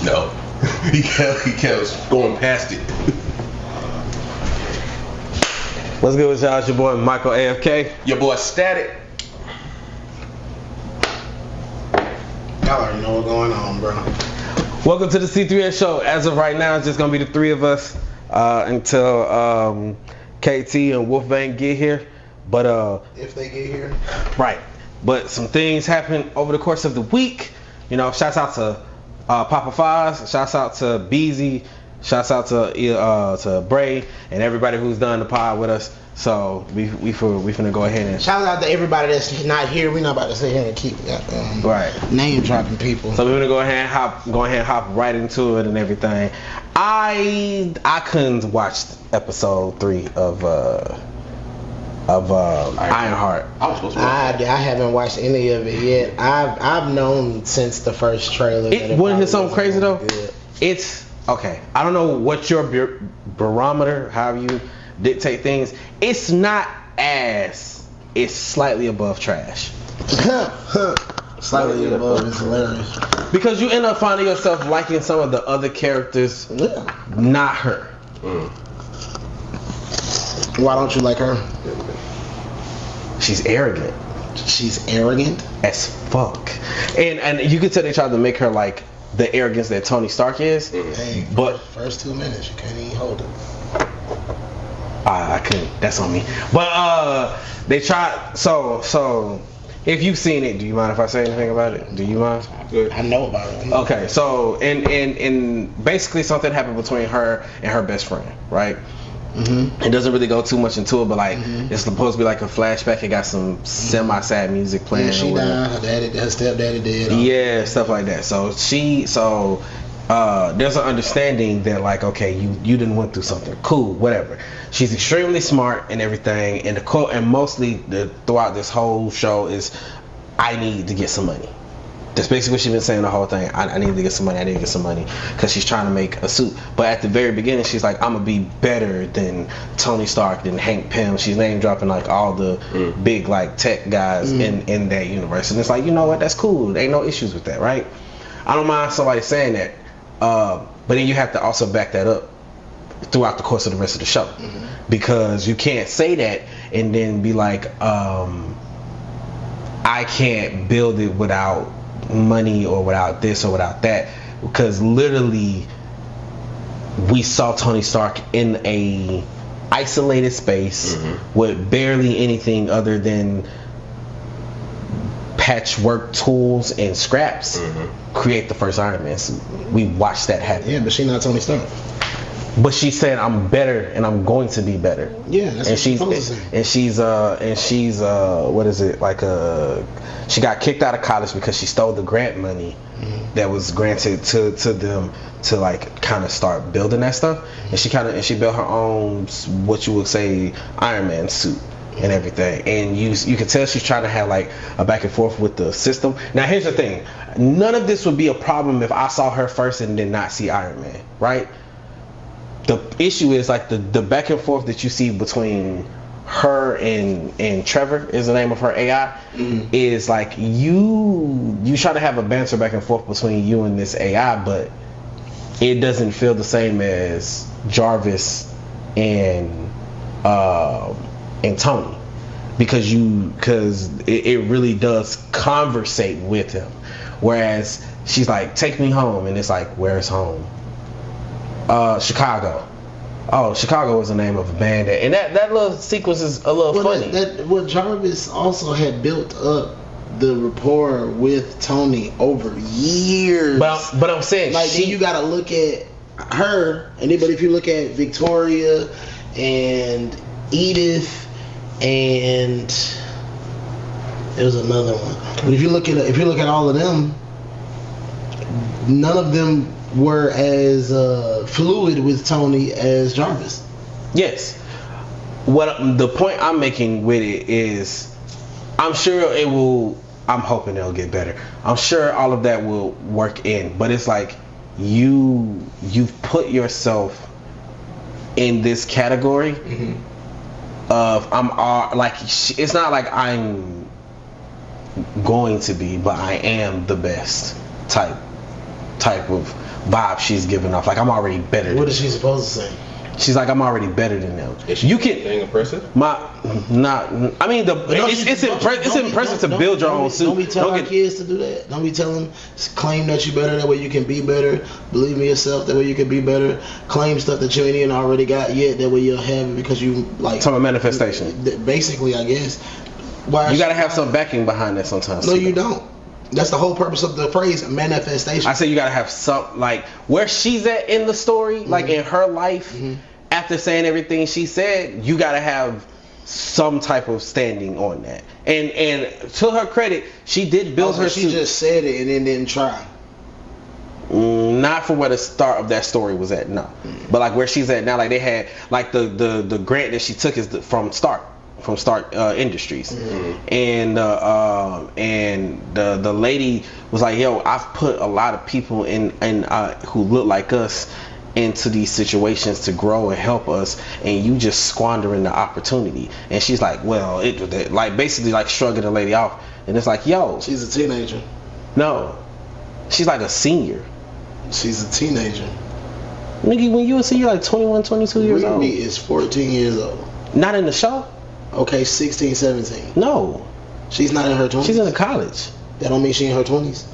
No. he kept going past it. What's good with y'all? It's your boy Michael AFK. Your boy Static. Y'all already know what's going on, bro. Welcome to the C3S show. As of right now, it's just gonna be the three of us until KT and Wolfbang get here. But if they get here, right. But some things happened over the course of the week. You know, shouts out to Papa Foz, shouts out to Beezy, shouts out to Bray and everybody who's done the pod with us. So we finna go ahead and shout out to everybody that's not here. We're not about to sit here and keep right name dropping people. So we're gonna go ahead and hop right into it and everything. I couldn't watch episode 3 of Ironheart. I was supposed to watch I haven't watched any of it yet. I've known since the first trailer. Wasn't it something crazy though? Good. It's okay. I don't know what your barometer, how you dictate things. It's not ass. It's slightly above trash. Slightly above is hilarious. Because you end up finding yourself liking some of the other characters, not her. Why don't you like her? She's arrogant. She's arrogant as fuck. And you could tell they tried to make her like the arrogance that Tony Stark is. Hey, but first 2 minutes you can't even hold it. I couldn't. That's on me. But they tried. So if you've seen it, do you mind if I say anything about it? Do you mind? Good. I know about it. Okay. So and basically something happened between her and her best friend, right? Mm-hmm. It doesn't really go too much into it, but like it's supposed to be like a flashback. It got some semi-sad music playing. Yeah, she died. Her stepdaddy did. Yeah, stuff like that. So there's an understanding that like, okay, you didn't went through something, cool, whatever. She's extremely smart and everything, and the quote, and mostly throughout this whole show is, I need to get some money. That's basically what she's been saying the whole thing. I need to get some money. I need to get some money because she's trying to make a suit. But at the very beginning, she's like, I'm gonna be better than Tony Stark, than Hank Pym. She's name dropping like all the big like tech guys in that universe, and it's like, you know what? That's cool. There ain't no issues with that, right? I don't mind somebody saying that, but then you have to also back that up throughout the course of the rest of the show, because you can't say that and then be like, I can't build it without money or without this or without that, because literally we saw Tony Stark in a isolated space with barely anything other than patchwork tools and scraps create the first Iron Man suit. We watched that happen. Yeah, but she's not Tony Stark. But she said, I'm better and I'm going to be better. Yeah, that's what she's what is it, like she got kicked out of college because she stole the grant money that was granted to them to like kind of start building that stuff, and she built her own, what you would say, Iron Man suit and everything, and you can tell she's trying to have like a back and forth with the system. Now here's the thing, none of this would be a problem if I saw her first and did not see Iron Man, right? The issue is like the back and forth that you see between her and Trevor, is the name of her AI, is like you try to have a banter back and forth between you and this AI, but it doesn't feel the same as Jarvis and Tony, because it really does conversate with him, whereas she's like, take me home, and it's like, where's home? Chicago. Oh, Chicago was the name of a band, and that little sequence is a little funny. Jarvis also had built up the rapport with Tony over years. But I'm saying, like, then you gotta look at her, and then, but if you look at Victoria and Edith, and there was another one. But if you look at all of them, none of them were as fluid with Tony as Jarvis. Yes. What the point I'm making with it is, I'm sure it will. I'm hoping it'll get better. I'm sure all of that will work in, but it's like you've put yourself in this category of it's not like I'm going to be, but I am the best type type of vibe she's giving off. Like, I'm already better. What is she supposed to say? She's like, I'm already better than them. You can. Anything impressive? I mean, it's impressive to build your own suit. Don't be telling our kids to do that. Don't be telling, claim that you better, that way you can be better. Believe in yourself, that way you can be better. Claim stuff that you ain't even already got yet, that way you'll have it because you like. Talking about manifestation. Basically, I guess. You gotta have some backing behind that sometimes. No, you don't. That's the whole purpose of the phrase manifestation. I say you gotta have some, like, where she's at in the story, like in her life. After saying everything she said, you gotta have some type of standing on that. And to her credit, she did build her She suit. just said it and then didn't try. Not for where the start of that story was at, no. But like where she's at now, like they had like the grant that she took is from Stark Industries, and the lady was like, yo, I've put a lot of people in who look like us into these situations to grow and help us, and you just squandering the opportunity. And she's like, well, it like basically like shrugging the lady off, and it's like, yo, she's a teenager. No, she's like a senior. She's a teenager. Nigga, when you a senior, like 21, 22 years old. Riri is 14 years old. Not in the show. Okay, 16, 17. No, she's not in her 20s. She's in college. That don't mean she in her 20s.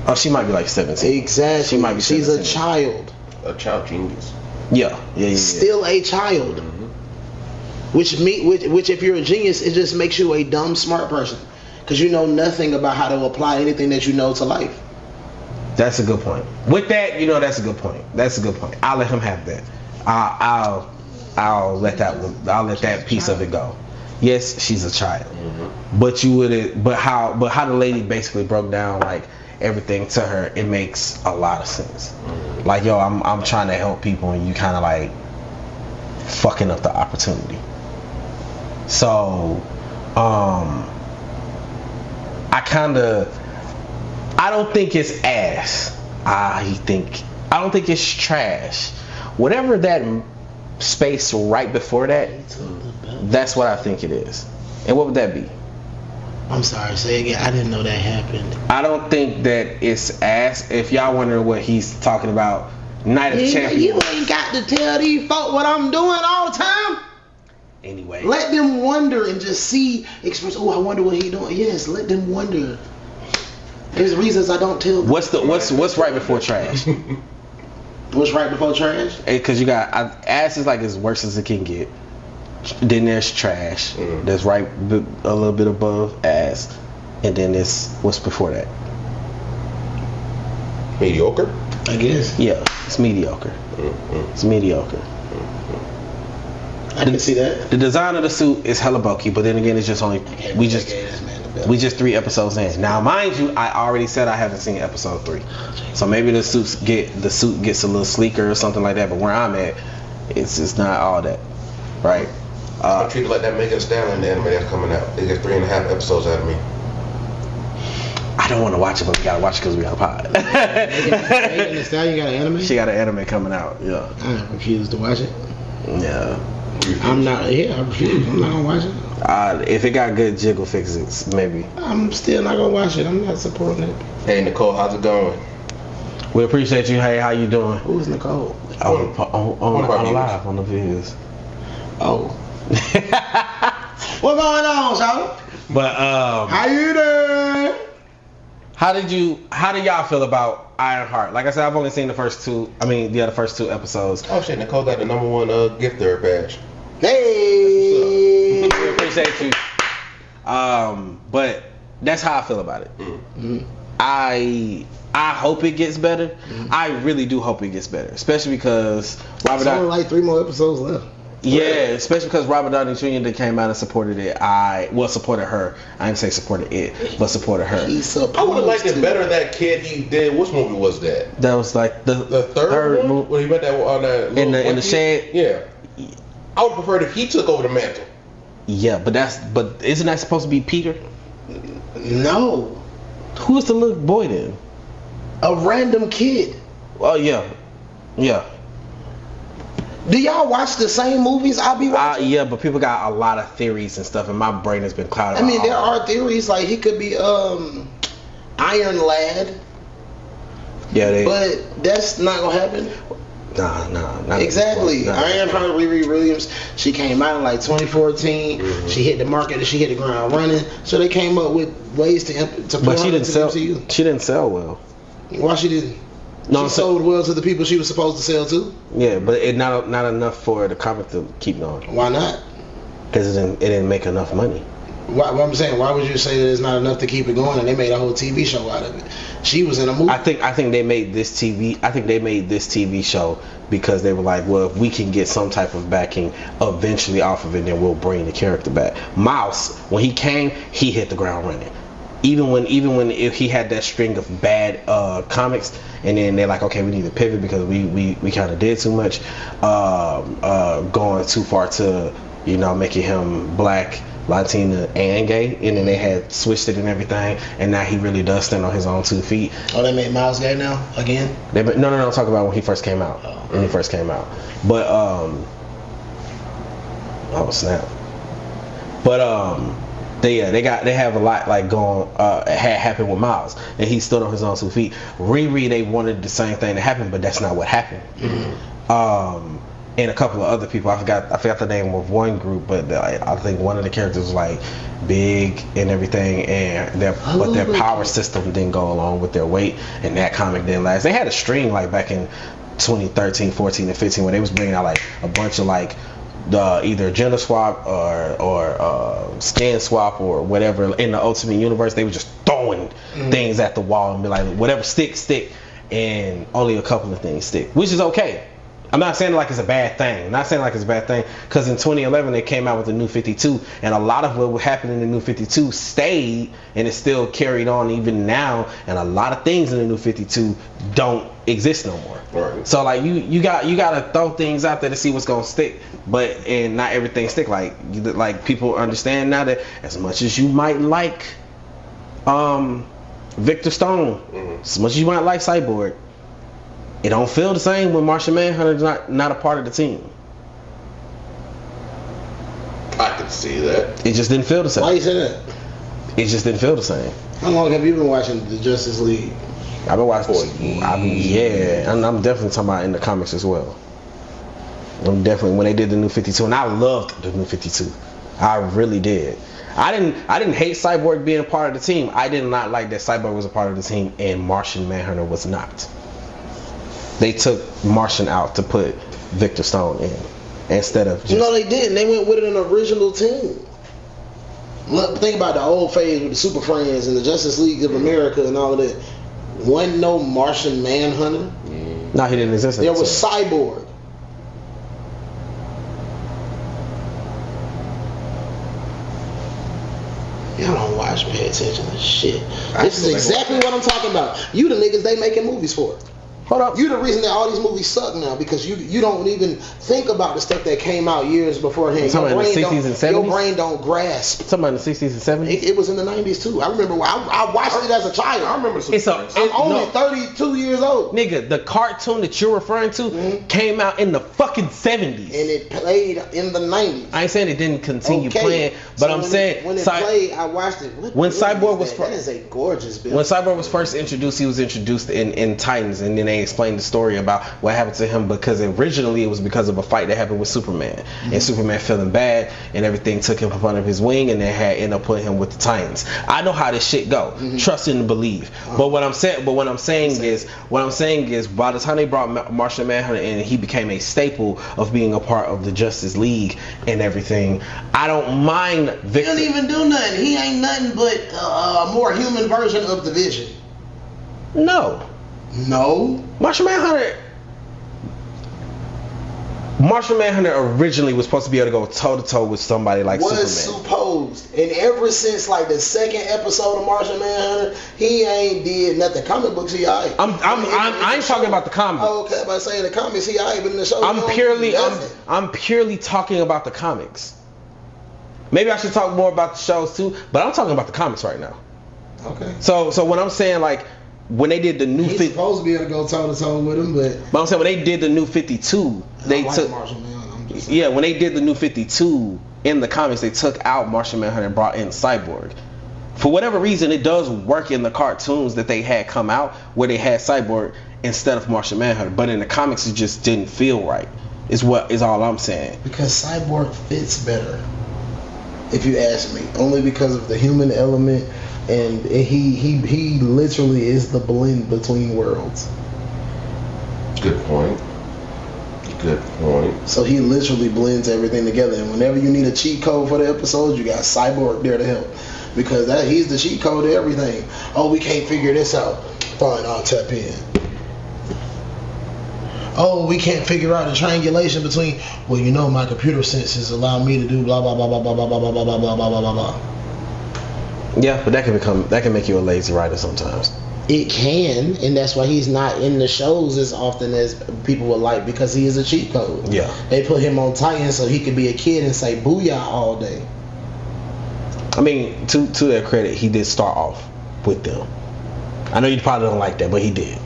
Oh, she might be like 17. Exactly. She might be 17. She's a child. A child genius. Yeah. Still a child. Which if you're a genius, it just makes you a dumb smart person, because you know nothing about how to apply anything that you know to life. That's a good point. With that, that's a good point. That's a good point. I'll let him have that. I'll let that piece of it go. Yes, she's a child. But how the lady basically broke down like everything to her, it makes a lot of sense. Like, yo, I'm trying to help people, and you kind of like fucking up the opportunity. So, I don't think it's ass. I don't think it's trash. Whatever that space right before that, that's what I think it is. And what would that be? I'm sorry, say again. I didn't know that happened. I don't think that it's ass. If y'all wondering what he's talking about, Night of Champions. You ain't got to tell these folk what I'm doing all the time. Anyway, let them wonder and just see, express. Oh, I wonder what he doing. Yes, let them wonder. There's reasons I don't tell them. What's right before trash? What's right before trash? Because you got ass is like as worse as it can get. Then there's trash. That's right a little bit above ass, and then there's what's before that. Mediocre. I guess. Yeah, it's mediocre. It's mediocre. I can see that. The design of the suit is hella bulky, but then again, it's just only we just 3 episodes in. Now, mind you, I already said I haven't seen episode 3, so maybe the suit gets a little sleeker or something like that. But where I'm at, it's just not all that, right? I'm treated like that Megan Thee Stallion anime that's coming out. They get 3.5 episodes out of me. I don't want to watch it, but we gotta watch it because we got a pod. Megan Thee Stallion got an anime? She got an anime coming out. Yeah. I refuse to watch it. Yeah. I'm not. Yeah, I refuse. I'm not gonna watch it. If it got good jiggle fixes, maybe. I'm still not gonna watch it. I'm not supporting it. Hey Nicole, how's it going? We appreciate you. Hey, how you doing? Who's Nicole? On live on the videos. Oh. What's going on, Charlie? But how you doing? How did y'all feel about Ironheart? Like I said, I've only seen the first 2 episodes. Oh shit, Nicole got the #1 gifter badge. Hey. We appreciate you. But that's how I feel about it. I hope it gets better. I really do hope it gets better, especially because Robert. There's only like 3 more episodes left. Yeah, especially because Robert Downey Jr. that came out and supported it. Supported her. I didn't say supported it, but supported her. I would have liked it better that kid he did. Which movie was that? That was like the third movie. When he went on that in the shed. Yeah. I would prefer if he took over the mantle. Yeah, but isn't that supposed to be Peter? No. Who's the little boy then? A random kid. Oh yeah. Do y'all watch the same movies I be watching? Yeah, but people got a lot of theories and stuff, and my brain has been clouded. I mean, there are theories like he could be Iron Lad. Yeah, but that's not gonna happen. Nah. Exactly. Ironheart, Riri Williams, she came out in like 2014. Mm-hmm. She hit the market and she hit the ground running. So they came up with ways to put but her she didn't into sell. MCU. She didn't sell well. Why she didn't? No, she sold well to the people she was supposed to sell to. Yeah, but it not enough for the comic to keep going. Why not? Because it didn't make enough money. What I'm saying, why would you say that it's not enough to keep it going? And they made a whole TV show out of it. She was in a movie. I think they made this TV show because they were like, well, if we can get some type of backing eventually off of it, then we'll bring the character back. Miles, when he came, he hit the ground running. Even when if he had that string of bad comics, and then they're like, okay, we need to pivot because we kind of did too much, going too far to making him black, Latina, and gay, and then they had switched it and everything, and now he really does stand on his own 2 feet. Oh, they made Miles gay now again? No. I'm talking about when he first came out. When he first came out, but oh snap! But they have a lot like going had happened with Miles, and he stood on his own 2 feet. Riri, they wanted the same thing to happen, but that's not what happened. Mm-hmm. And a couple of other people, I forgot the name of one group, but I think one of the characters was like big and everything, and their power system didn't go along with their weight, and that comic didn't last. They had a string like back in 2013, 14, and 15 where they was bringing out like a bunch of like either gender swap or skin swap or whatever in the Ultimate Universe. They were just throwing things at the wall and be like, whatever stick, and only a couple of things stick, which is okay. I'm not saying like it's a bad thing. I'm not saying like it's a bad thing, because in 2011 they came out with the New 52, and a lot of what happened in the New 52 stayed, and it's still carried on even now, and a lot of things in the New 52 don't exist no more. Right. So like you gotta throw things out there to see what's gonna stick, and not everything stick. Like people understand now that as much as you might like Victor Stone, as much as you might like Cyborg, it don't feel the same when Martian Manhunter's not a part of the team. I can see that. It just didn't feel the same. Why you say that? It just didn't feel the same. How long have you been watching the Justice League? I've been watching. I'm definitely talking about in the comics as well. I'm definitely when they did the New 52, and I loved the New 52. I really did. I didn't hate Cyborg being a part of the team. I did not like that Cyborg was a part of the team and Martian Manhunter was not. They took Martian out to put Victor Stone in instead of just... No, they didn't. They went with an original team. Look, think about the old phase with the Super Friends and the Justice League of America and all of that. Wasn't no Martian Manhunter. No, he didn't exist. There was Cyborg. Y'all don't watch, pay attention to shit. This is exactly what I'm talking about. You the niggas they making movies for. Hold up. You the reason that all these movies suck now, because you don't even think about the stuff that came out years beforehand. Talking about the 60s and 70s? Your brain don't grasp. Talking about the 60s and 70s? It was in the 90s too. I remember I watched it as a child. I remember some. I'm only 32 years old. Nigga, the cartoon that you're referring to came out in the fucking 70s. And it played in the 90s. I ain't saying it didn't continue playing, but so I'm saying when it played, I watched it. When Cyborg was that is a gorgeous build. When Cyborg was first introduced, he was introduced in Titans, and then they explained the story about what happened to him, because originally it was because of a fight that happened with Superman, and Superman feeling bad and everything took him up under his wing, and they had ended up putting him with the Titans. I know how this shit go. Trust and believe. But what I'm saying is by the time they brought Martian Manhunter in, he became a staple of being a part of the Justice League and everything. I don't mind Victor. He don't even do nothing. He ain't nothing but a more human version of the Vision. No. Martian Manhunter originally was supposed to be able to go toe to toe with somebody like Superman. Was supposed, and ever since like the second episode of Martian Manhunter, he ain't did nothing. Comic books, he alright. I ain't talking about the comics. Oh, okay, by saying the comics, he alright, but in the show, I'm purely talking about the comics. Maybe I should talk more about the shows too, but I'm talking about the comics right now. Okay. So when I'm saying like, when they did the new, he's supposed to be able to go toe to toe with him, but I'm saying when they did the New 52, they took Martian Manhunter. When they did the New 52 in the comics, they took out Martian Manhunter and brought in Cyborg. for whatever reason, it does work in the cartoons that they had come out where they had Cyborg instead of Martian Manhunter. But in the comics, it just didn't feel right. Is all I'm saying. Because Cyborg fits better, if you ask me. Only because of the human element, and he literally is the blend between worlds. Good point. Good point. So he literally blends everything together, and whenever you need a cheat code for the episode, you got Cyborg there to help, because he's the cheat code to everything. Oh, we can't figure this out. Fine, I'll tap in. Oh, we can't figure out the triangulation between. Well, you know, my computer senses allow me to do blah blah blah blah blah blah blah blah blah blah blah blah blah blah. Yeah, but that can make you a lazy writer sometimes. It can, and that's why he's not in the shows as often as people would like, because he is a cheat code. Yeah. They put him on Titan so he could be a kid and say booyah all day. I mean, to their credit, he did start off with them. I know you probably don't like that, but he did.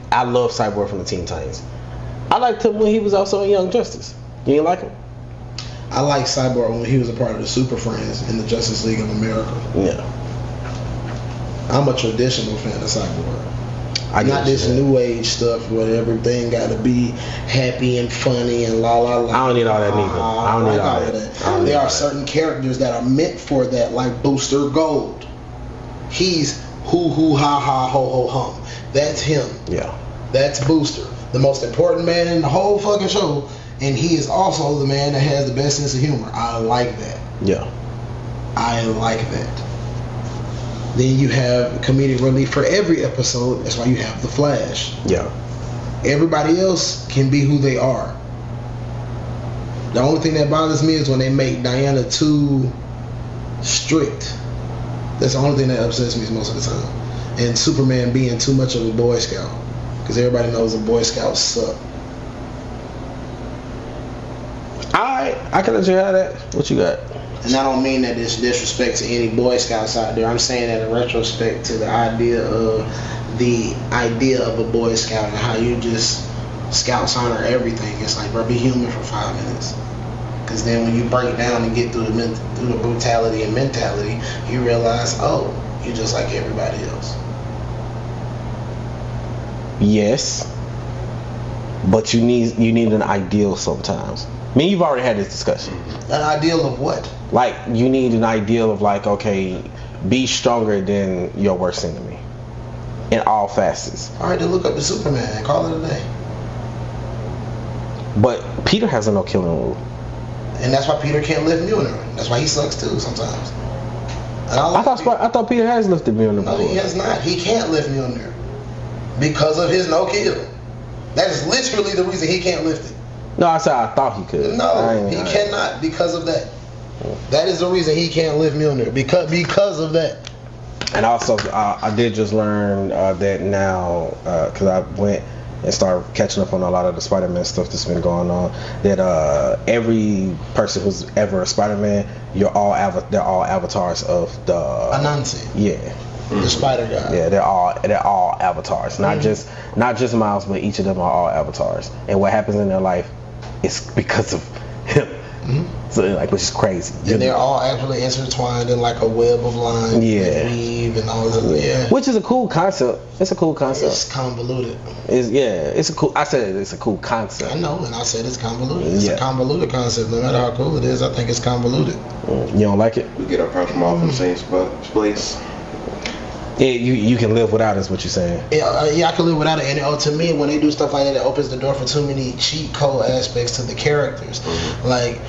I love Cyborg from the Teen Titans. I liked him when he was also in Young Justice. You didn't like him? I like Cyborg when he was a part of the Super Friends in the Justice League of America. Yeah. I'm a traditional fan of Cyborg. Not this new age stuff where everything got to be happy and funny and la la la. I don't need all that neither. I don't need all that. There are certain characters that are meant for that, like Booster Gold. He's hoo hoo ha ha ho ho hum. That's him. Yeah. That's Booster, the most important man in the whole fucking show, and he is also the man that has the best sense of humor. I like that. Yeah. I like that. Then you have comedic relief for every episode. That's why you have the Flash. Yeah. Everybody else can be who they are. The only thing that bothers me is when they make Diana too strict. That's the only thing that upsets me most of the time. And Superman being too much of a Boy Scout, because everybody knows the Boy Scouts suck. Alright, I can let you have that. What you got? And I don't mean that it's disrespect to any Boy Scouts out there. I'm saying that in retrospect to the idea of a Boy Scout and how you just Scouts honor everything. It's like, bro, be human for 5 minutes. Because then when you break down and get through the brutality and mentality, you realize, oh, you're just like everybody else. Yes, but you need an ideal sometimes. I mean, you've already had this discussion. An ideal of what? Like, you need an ideal of like, okay, be stronger than your worst enemy in all facets. All right, then look up the Superman and call it a day. But Peter has a no killing rule. And that's why Peter can't lift Mjolnir. That's why he sucks too sometimes. And I thought Peter has lifted Mjolnir before. No, he has not. He can't lift Mjolnir because of his no kill. That is literally the reason he can't lift it. No, I said I thought he could. No, he cannot because of that. That is the reason he can't lift Mjolnir, because of that. And also, I did just learn that now, because I went and started catching up on a lot of the Spider-Man stuff that's been going on, that every person who's ever a Spider-Man, they're all avatars of the Anansi. Yeah. The Spider Guy. Yeah, they're all avatars. Not just Miles, but each of them are all avatars. And what happens in their life is because of him. Mm-hmm. So like, which is crazy. And they're all actually intertwined in like a web of lines. Yeah. Weave and all that. Yeah. Which is a cool concept. It's a cool concept. It's convoluted. It's a cool. I said it's a cool concept. I know, and I said it's convoluted. It's a convoluted concept. No matter how cool it is, I think it's convoluted. You don't like it? We get our problems all from the same place. Yeah, you can live without it, is what you're saying. Yeah, I can live without it. And to me, when they do stuff like that, it opens the door for too many cheat code aspects to the characters. Mm-hmm. Like,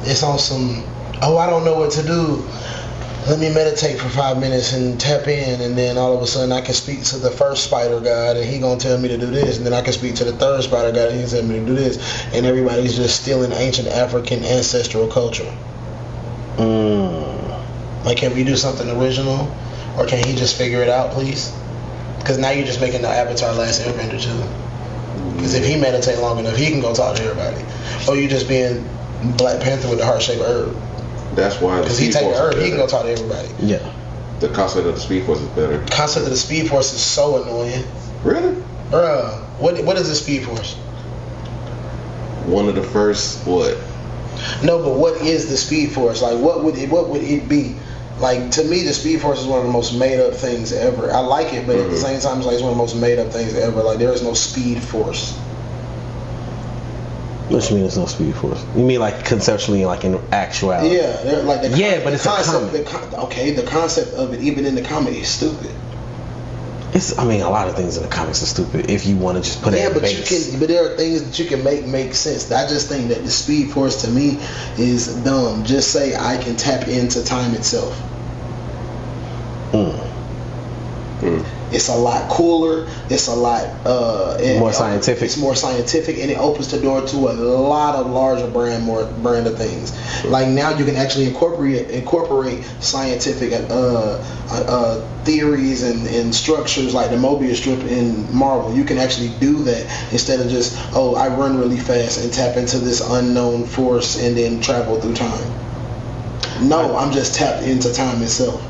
it's on some, I don't know what to do. Let me meditate for 5 minutes and tap in, and then all of a sudden I can speak to the first spider god, and he gonna tell me to do this, and then I can speak to the third spider god, and he tell me to do this, and everybody's just stealing ancient African ancestral culture. Like, can we do something original? Or can he just figure it out, please? Because now you're just making the Avatar Last Airbender too. Because if he meditate long enough, he can go talk to everybody. Or you just being Black Panther with the heart-shaped herb. That's why. Because he take the herb, he can go talk to everybody. Yeah. The concept of the Speed Force is better. The concept of the Speed Force is so annoying. Really? Bruh, what is the Speed Force? One of the first, No, but what is the Speed Force? Like, what would it be? Like, to me, the Speed Force is one of the most made up things ever. I like it, but at the same time, it's like it's one of the most made up things ever. Like, there is no Speed Force. What you mean there's no Speed Force? You mean like conceptually, like in actuality? Yeah, like the but it's concept. a comic. The concept of it, even in the comic, is stupid. I mean, a lot of things in the comics are stupid if you want to just put it in base. But there are things that you can make sense. I just think that the Speed Force to me is dumb. Just say I can tap into time itself. It's a lot cooler. It's a lot more scientific. It's more scientific, and it opens the door to a lot of larger brand of things. Like now, you can actually incorporate scientific theories and structures like the Mobius strip in Marvel. You can actually do that instead of just I run really fast and tap into this unknown force and then travel through time. No, I'm just tapped into time itself.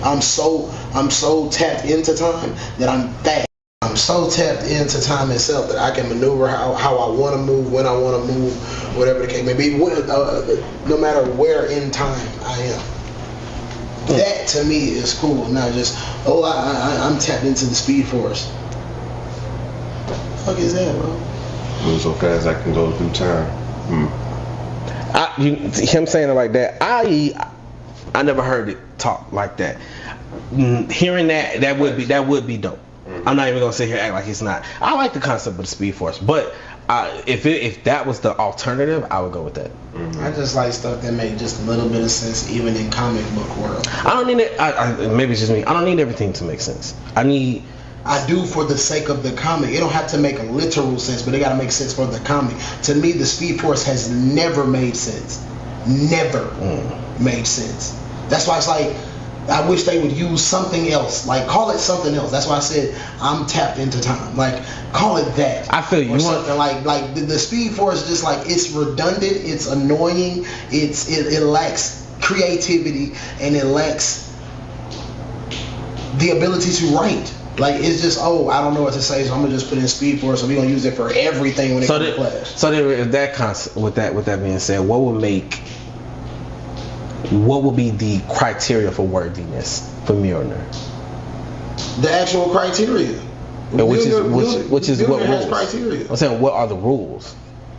I'm so tapped into time that I'm fast. I'm so tapped into time itself that I can maneuver how I want to move, when I want to move, whatever the case may be, no matter where in time I am. That to me is cool. Not just I'm tapped into the Speed Force. What the fuck is that, bro? Move so fast I can go through time. Him saying it like that, I never heard it talk like that. Hearing that would be dope. I'm not even gonna sit here and act like it's not. I like the concept of the Speed Force, but if that was the alternative, I would go with that. I just like stuff that make just a little bit of sense, even in comic book world. I don't need it. Maybe it's just me. I don't need everything to make sense. I do for the sake of the comic. It don't have to make a literal sense, but it got to make sense for the comic. To me, the Speed Force has never made sense. Never made sense. That's why it's like, I wish they would use something else. Like, call it something else. That's why I said I'm tapped into time. Like, call it that. I feel you. Or something like the Speed Force, just like, it's redundant, it's annoying, it lacks creativity, and it lacks the ability to write. Like, it's just, I don't know what to say, so I'm gonna just put in Speed Force, so we're gonna use it for everything when it comes to class. So then, if that with that being said, what would be the criteria for worthiness for Mjolnir? The actual criteria. Which is what rules? Criteria. I'm saying, what are the rules?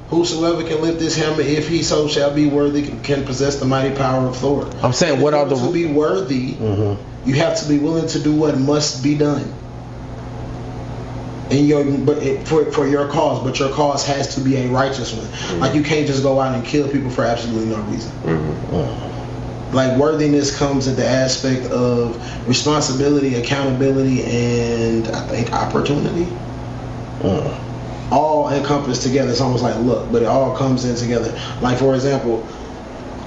Whosoever can lift this hammer, if he so shall be worthy, can possess the mighty power of Thor. I'm saying, what are the rules? To be worthy, you have to be willing to do what must be done. For your cause, but your cause has to be a righteous one. Like, you can't just go out and kill people for absolutely no reason. Like, worthiness comes at the aspect of responsibility, accountability, and I think opportunity. All encompassed together. It's almost like luck, but it all comes in together. Like, for example,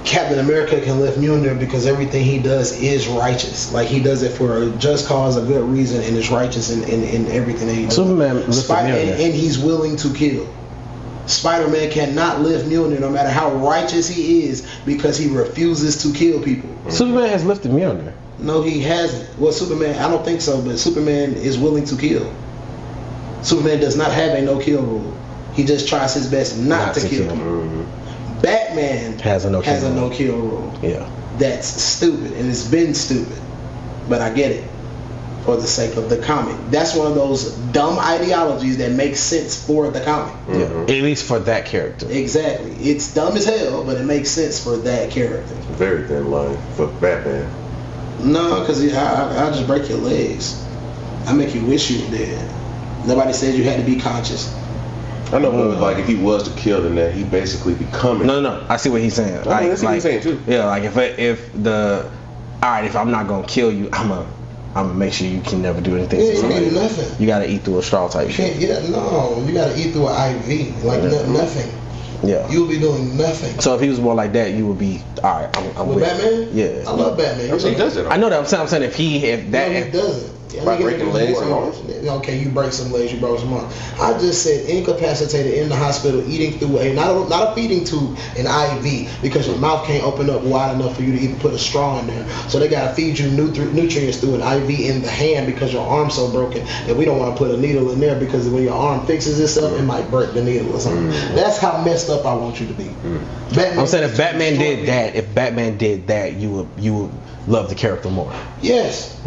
Captain America can lift Mjolnir because everything he does is righteous. Like, he does it for a just cause, a good reason, and it's righteous in everything that he does. Superman lifted Mjolnir. And he's willing to kill. Spider-Man cannot lift Mjolnir no matter how righteous he is because he refuses to kill people. Superman has lifted Mjolnir. No, he hasn't. Well, Superman, I don't think so, but Superman is willing to kill. Superman does not have a no-kill rule. He just tries his best not to kill people. Batman has a no-kill rule. Yeah. That's stupid, and it's been stupid. But I get it. For the sake of the comic. That's one of those dumb ideologies that makes sense for the comic. Yeah. At least for that character. Exactly. It's dumb as hell, but it makes sense for that character. Very thin line for Batman. No, because I'll just break your legs. I make you wish you were dead. Nobody said you had to be conscious. I know, but like, if he was to kill, then that he basically becoming. No. I see what he's saying. That's what he's saying too. Yeah, like if I'm not gonna kill you, I'm gonna make sure you can never do anything. Yeah, you can't do nothing. You gotta eat through a straw type shit. You gotta eat through an IV. Like, nothing. Yeah. You'll be doing nothing. So if he was more like that, you would be alright. I'm with Batman? Yeah. I love Batman. He does it. I know that. I'm saying if he doesn't. By breaking legs and arms? Okay, you break some legs, you broke some arms. I just said incapacitated in the hospital, eating through not a feeding tube, an IV, because your mouth can't open up wide enough for you to even put a straw in there. So they gotta feed you nutrients through an IV in the hand because your arm's so broken that we don't want to put a needle in there because when your arm fixes itself, it might break the needle or something. That's how messed up I want you to be. I'm saying if Batman did that, you would love the character more. Yes.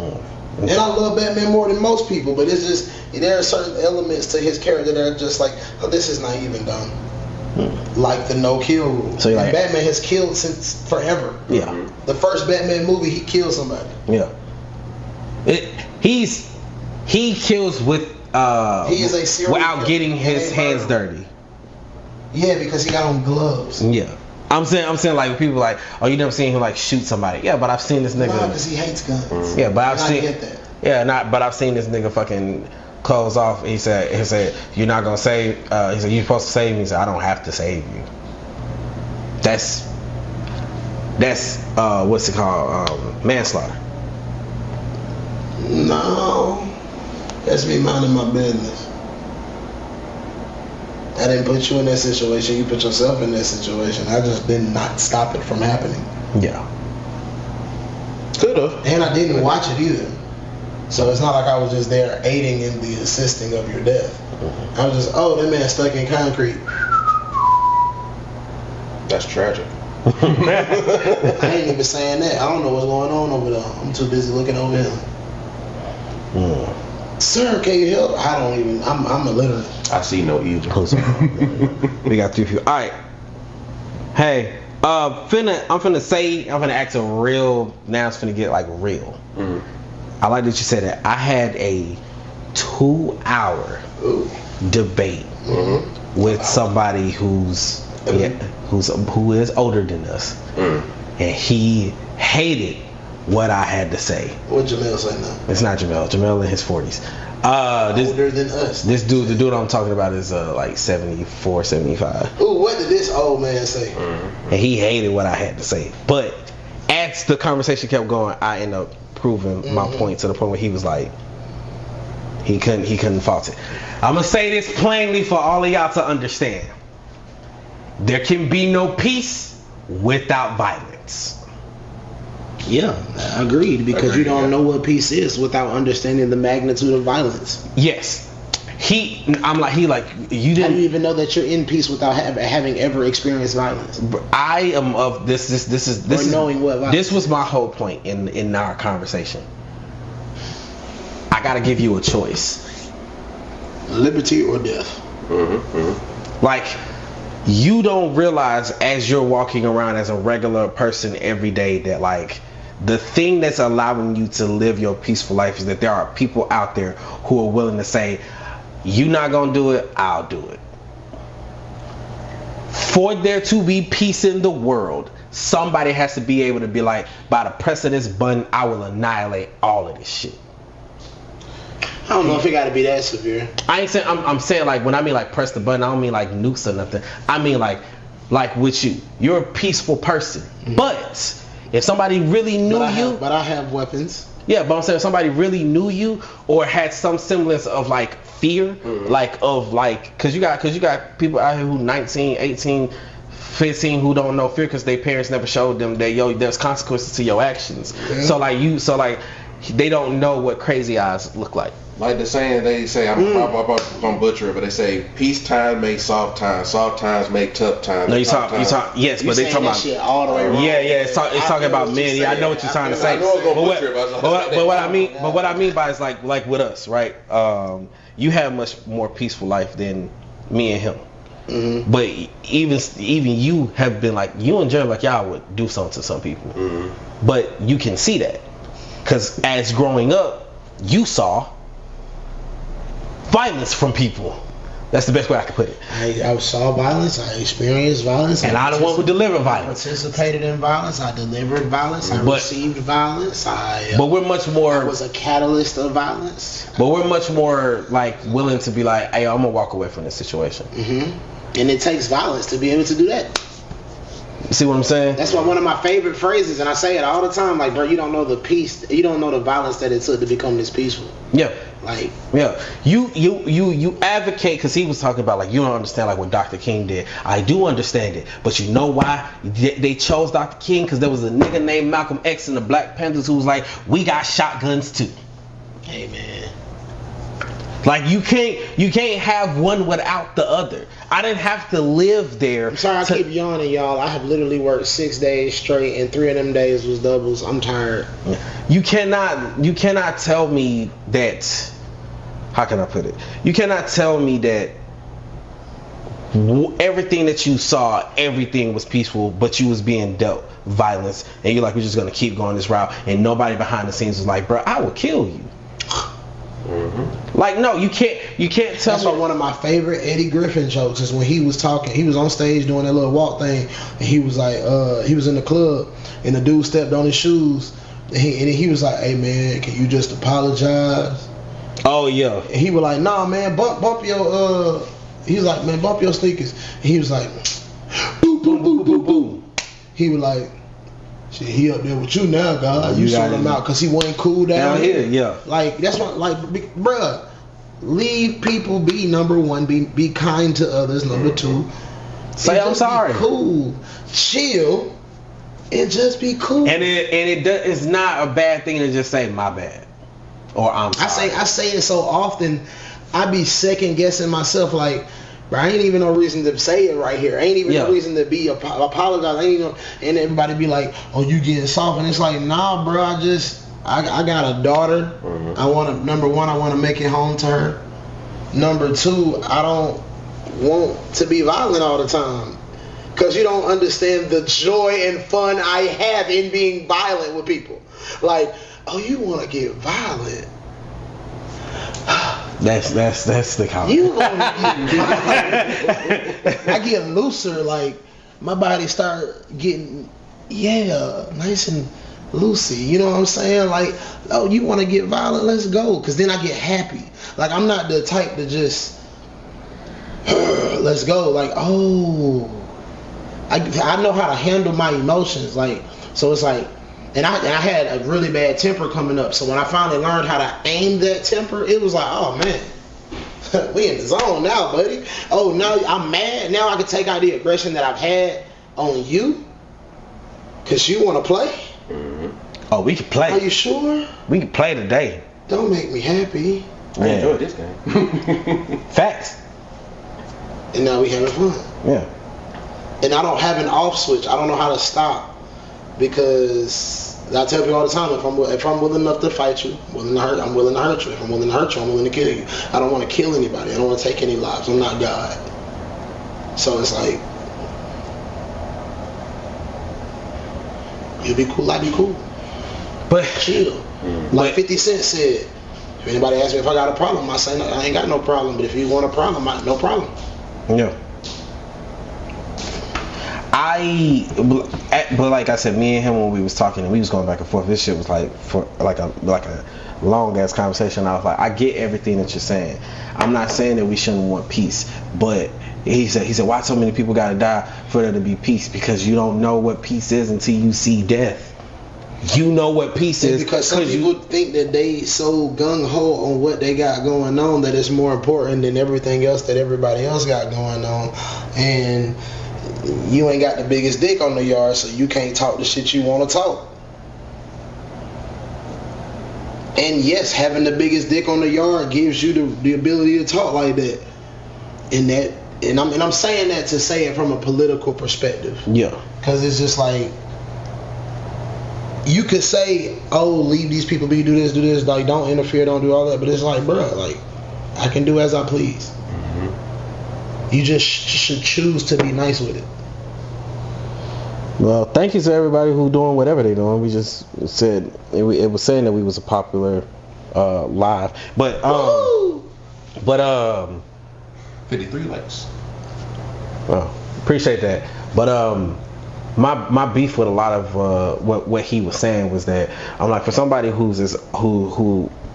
And I love Batman more than most people, but it's just there are certain elements to his character that are just like, oh, this is not even done. Like the no kill rule. So like, Batman has killed since forever. Yeah. The first Batman movie, he killed somebody. Yeah. He kills with he is a serial without getting his hands dirty. Yeah, because he got on gloves. Yeah. I'm saying like people like, oh, you never seen him like shoot somebody. Yeah, but I've seen this nigga. Nah, because he hates guns. Yeah, but I've seen. I get that. Yeah, but I've seen this nigga fucking close off. He said you're not gonna save. He said you're supposed to save me. He said I don't have to save you. That's what's it called? Manslaughter. No, that's me minding my business. I didn't put you in that situation. You put yourself in that situation. I just did not stop it from happening. Yeah. Could have. And I didn't watch it either. So it's not like I was just there aiding in the assisting of your death. I was just, oh, that man's stuck in concrete. That's tragic. I ain't even saying that. I don't know what's going on over there. I'm too busy looking over him. Sir, can you help? I don't even. I'm illiterate. I see no evil. We got 3 people. All right. Hey, I'm finna act a real. Now it's finna get like real. I like that you said that. I had a 2-hour debate with somebody who is older than us, and he hated what I had to say. What Jamel say now? It's not Jamel. Jamel in his 40s. Older than us. This dude, the dude I'm talking about is like 74, 75. Ooh, what did this old man say? And he hated what I had to say. But as the conversation kept going, I ended up proving my point to the point where he was like, he couldn't fault it. I'm gonna say this plainly for all of y'all to understand. There can be no peace without violence. Yeah, agreed. Because you don't know what peace is without understanding the magnitude of violence. Yes. You didn't. How do you even know that you're in peace without having ever experienced violence? I am of this is knowing what violence. This was my whole point in our conversation. I gotta give you a choice. Liberty or death. Like, you don't realize as you're walking around as a regular person every day that like the thing that's allowing you to live your peaceful life is that there are people out there who are willing to say, you not gonna do it, I'll do it. For there to be peace in the world, somebody has to be able to be like, by the press of this button, I will annihilate all of this shit. I don't know if it got to be that severe. I ain't saying. I'm saying like when I mean like press the button, I don't mean like nukes or nothing. I mean like with you, you're a peaceful person. But if somebody really knew you, but I have weapons. Yeah, but I'm saying if somebody really knew you or had some semblance of like fear, because you got people out here who 19, 18, 15 who don't know fear because their parents never showed them that there's consequences to your actions. Yeah. So they don't know what crazy eyes look like. Like the saying, they say, I'm butcher it, but they say, peace time makes soft times make tough times. No, you talk, yes, but they talking about shit all the way wrong. Yeah, it's talking about men. Yeah, I know what you're trying to say. But what I mean by it's like with us, right? You have much more peaceful life than me and him. But even you have been like, you and Jerry, like y'all would do something to some people. But you can see that. Because as growing up, you saw violence from people. That's the best way I can put it. I saw violence. I experienced violence. And I'm the one who delivered violence. I participated in violence. I delivered violence. I received violence. But we're much more. I was a catalyst of violence. But we're much more like willing to be like, hey, I'm gonna walk away from this situation. And it takes violence to be able to do that. See what I'm saying? That's why one of my favorite phrases, and I say it all the time, like, bro, you don't know the peace, you don't know the violence that it took to become this peaceful. Yeah. Like, yeah, you advocate, because he was talking about, like, you don't understand, like, what Dr. King did. I do understand it, but you know why they chose Dr. King? Because there was a nigga named Malcolm X in the Black Panthers who was like, we got shotguns too. hey man, like, you can't have one without the other. I didn't have to live there. I'm sorry I keep yawning, y'all. I have literally worked 6 days straight, and 3 of them days was doubles. I'm tired. You cannot tell me that. How can I put it? You cannot tell me that everything that you saw, everything was peaceful, but you was being dealt violence, and you're like, we're just gonna keep going this route, and nobody behind the scenes was like, bro, I will kill you. Like, no, you can't tell That's me. why one of my favorite Eddie Griffin jokes is when he was talking, he was on stage doing that little walk thing, and he was like, he was in the club, and the dude stepped on his shoes, and he was like, hey man, can you just apologize? Oh yeah. And he was like, nah man, bump your he was like, man, bump your sneakers. And he was like, boom boom boom boom boom. He was like, shit, he up there with you now, God. You sort him out because he wasn't cool down here. Yeah. Like, that's what, like, bruh, leave people be. Number one, be kind to others. Number two, say I'm sorry. Be cool, chill, and just be cool. And it's not a bad thing to just say my bad or I'm sorry. I say it so often, I be second guessing myself, like, bro, I ain't even no reason to say it right here. Ain't even no reason to be apologize. Ain't even, and everybody be like, oh, you getting soft, and it's like, nah, bro, I got a daughter. I want to, number one, I want to make it home to her. Number two, I don't want to be violent all the time, because you don't understand the joy and fun I have in being violent with people. Like, oh, you want to get violent? That's the comment. You gonna get violent. I get looser, like my body start getting nice and loosey. You know what I'm saying? Like, oh, you want to get violent? Let's go. Because then I get happy. Like, I'm not the type to just let's go. Like, oh, I know how to handle my emotions. Like, so it's like. And I had a really bad temper coming up. So when I finally learned how to aim that temper, it was like, oh man, we in the zone now, buddy. Oh, now I'm mad. Now I can take out the aggression that I've had on you, because you want to play. Oh, we can play. Are you sure? We can play today. Don't make me happy. I enjoyed this game. Facts. And now we having fun. Yeah. And I don't have an off switch. I don't know how to stop. Because I tell people all the time, if I'm willing enough to fight you, I'm willing to hurt you. If I'm willing to hurt you, I'm willing to kill you. I don't want to kill anybody. I don't want to take any lives. I'm not God. So it's like, you'll be cool, I'll be cool. But chill. Like 50 Cent said, if anybody asks me if I got a problem, I say, no, I ain't got no problem. But if you want a problem, no problem. Yeah. But like I said, me and him, when we was talking and we was going back and forth, this shit was like for like a long ass conversation. I was like, I get everything that you're saying. I'm not saying that we shouldn't want peace, but he said, why so many people gotta die for there to be peace? Because you don't know what peace is until you see death. You know what peace is because some people think that they so gung ho on what they got going on that it's more important than everything else that everybody else got going on, and you ain't got the biggest dick on the yard, so you can't talk the shit you want to talk. And yes, having the biggest dick on the yard gives you the ability to talk like that. And I'm saying that to say it from a political perspective. Yeah. Because it's just like, you could say, oh, leave these people be, do this, like, don't interfere, don't do all that. But it's like, bro, like, I can do as I please. You just should choose to be nice with it. Well, thank you to everybody who doing whatever they doing. We just said it was saying that we was a popular live, but 53 likes. Well, appreciate that. But my beef with a lot of what he was saying was that I'm like, for somebody who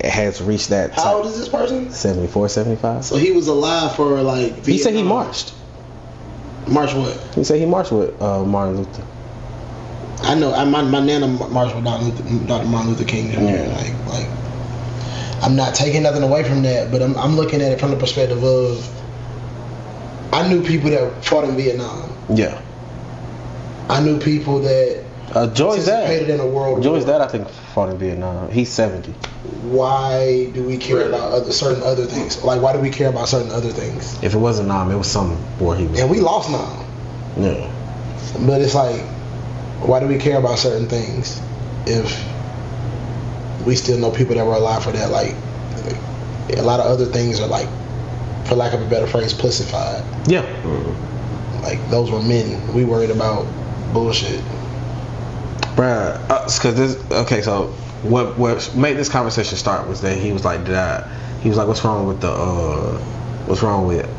has reached that. How old is this person? 74, 75. So he was alive for like Vietnam. He said he marched. March what? He said he marched with Martin Luther. I know. My nana marched with Dr. Martin Luther King Jr. Yeah. Like, I'm not taking nothing away from that, but I'm looking at it from the perspective of I knew people that fought in Vietnam. Yeah. I knew people that Joy's participated in a world war. Joy's dad, I think, fought in Vietnam. He's 70. Why do we care about certain other things? Like, why do we care about certain other things? If it wasn't Nam, it was some war he was. And we lost Nam. Yeah. But it's like, why do we care about certain things if we still know people that were alive for that? Like, a lot of other things are like, for lack of a better phrase, pussified. Yeah. Like, those were men. We worried about bullshit. Bruh, cause this, okay, so what made this conversation start was that he was like, he was like, what's wrong with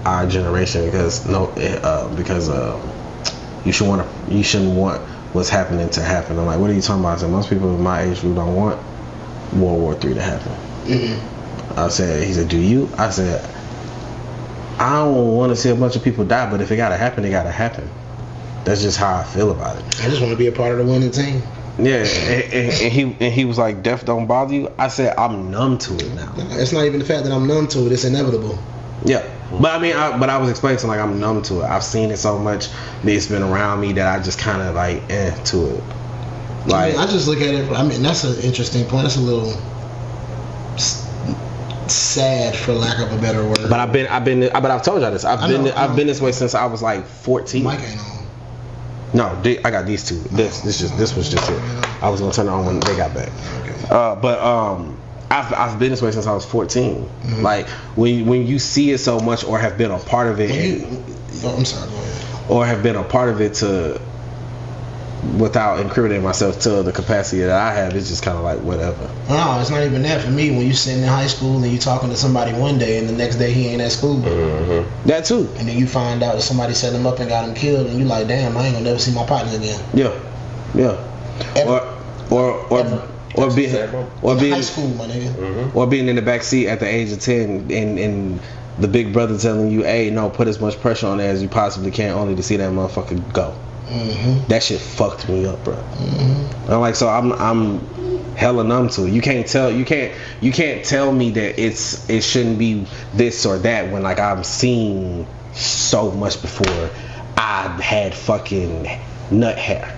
our generation? Because you shouldn't want what's happening to happen. I'm like, what are you talking about? I said, most people my age group don't want World War III to happen. Mm-hmm. I said, he said, do you? I said, I don't want to see a bunch of people die, but if it gotta happen, it gotta happen. That's just how I feel about it. I just want to be a part of the winning team. Yeah, and he was like, death don't bother you? I said, I'm numb to it now. It's not even the fact that I'm numb to it, it's inevitable. Yeah. But I mean, I was explaining to him, like, I'm numb to it. I've seen it so much that it's been around me that I just kind of like, to it. Like, I just look at it, I mean, that's an interesting point. That's a little sad, for lack of a better word. But I've told y'all this. I've been this way since I was like 14. Mike ain't on. No, I got these two. This was just it. I was gonna turn it on when they got back. Okay. I've been this way since I was 14. Mm-hmm. Like when you see it so much or have been a part of it. I'm sorry. Go ahead. Or have been a part of it without incriminating myself to the capacity that I have, it's just kind of like whatever. No, it's not even that for me. When you sitting in high school and you talking to somebody one day and the next day he ain't at school. Mm-hmm. That too. And then you find out that somebody set him up and got him killed, and you like, damn, I ain't gonna never see my partner again. Yeah. Ever. Or being high school, my nigga. Mm-hmm. Or being in the back seat at the age of 10 and the big brother telling you, hey, no, put as much pressure on it as you possibly can, only to see that motherfucker go. Mm-hmm. That shit fucked me up, bro. Mm-hmm. I'm like, so I'm hella numb to it. You can't tell me that it shouldn't be this or that when like I've seen so much before. I had fucking nut hair.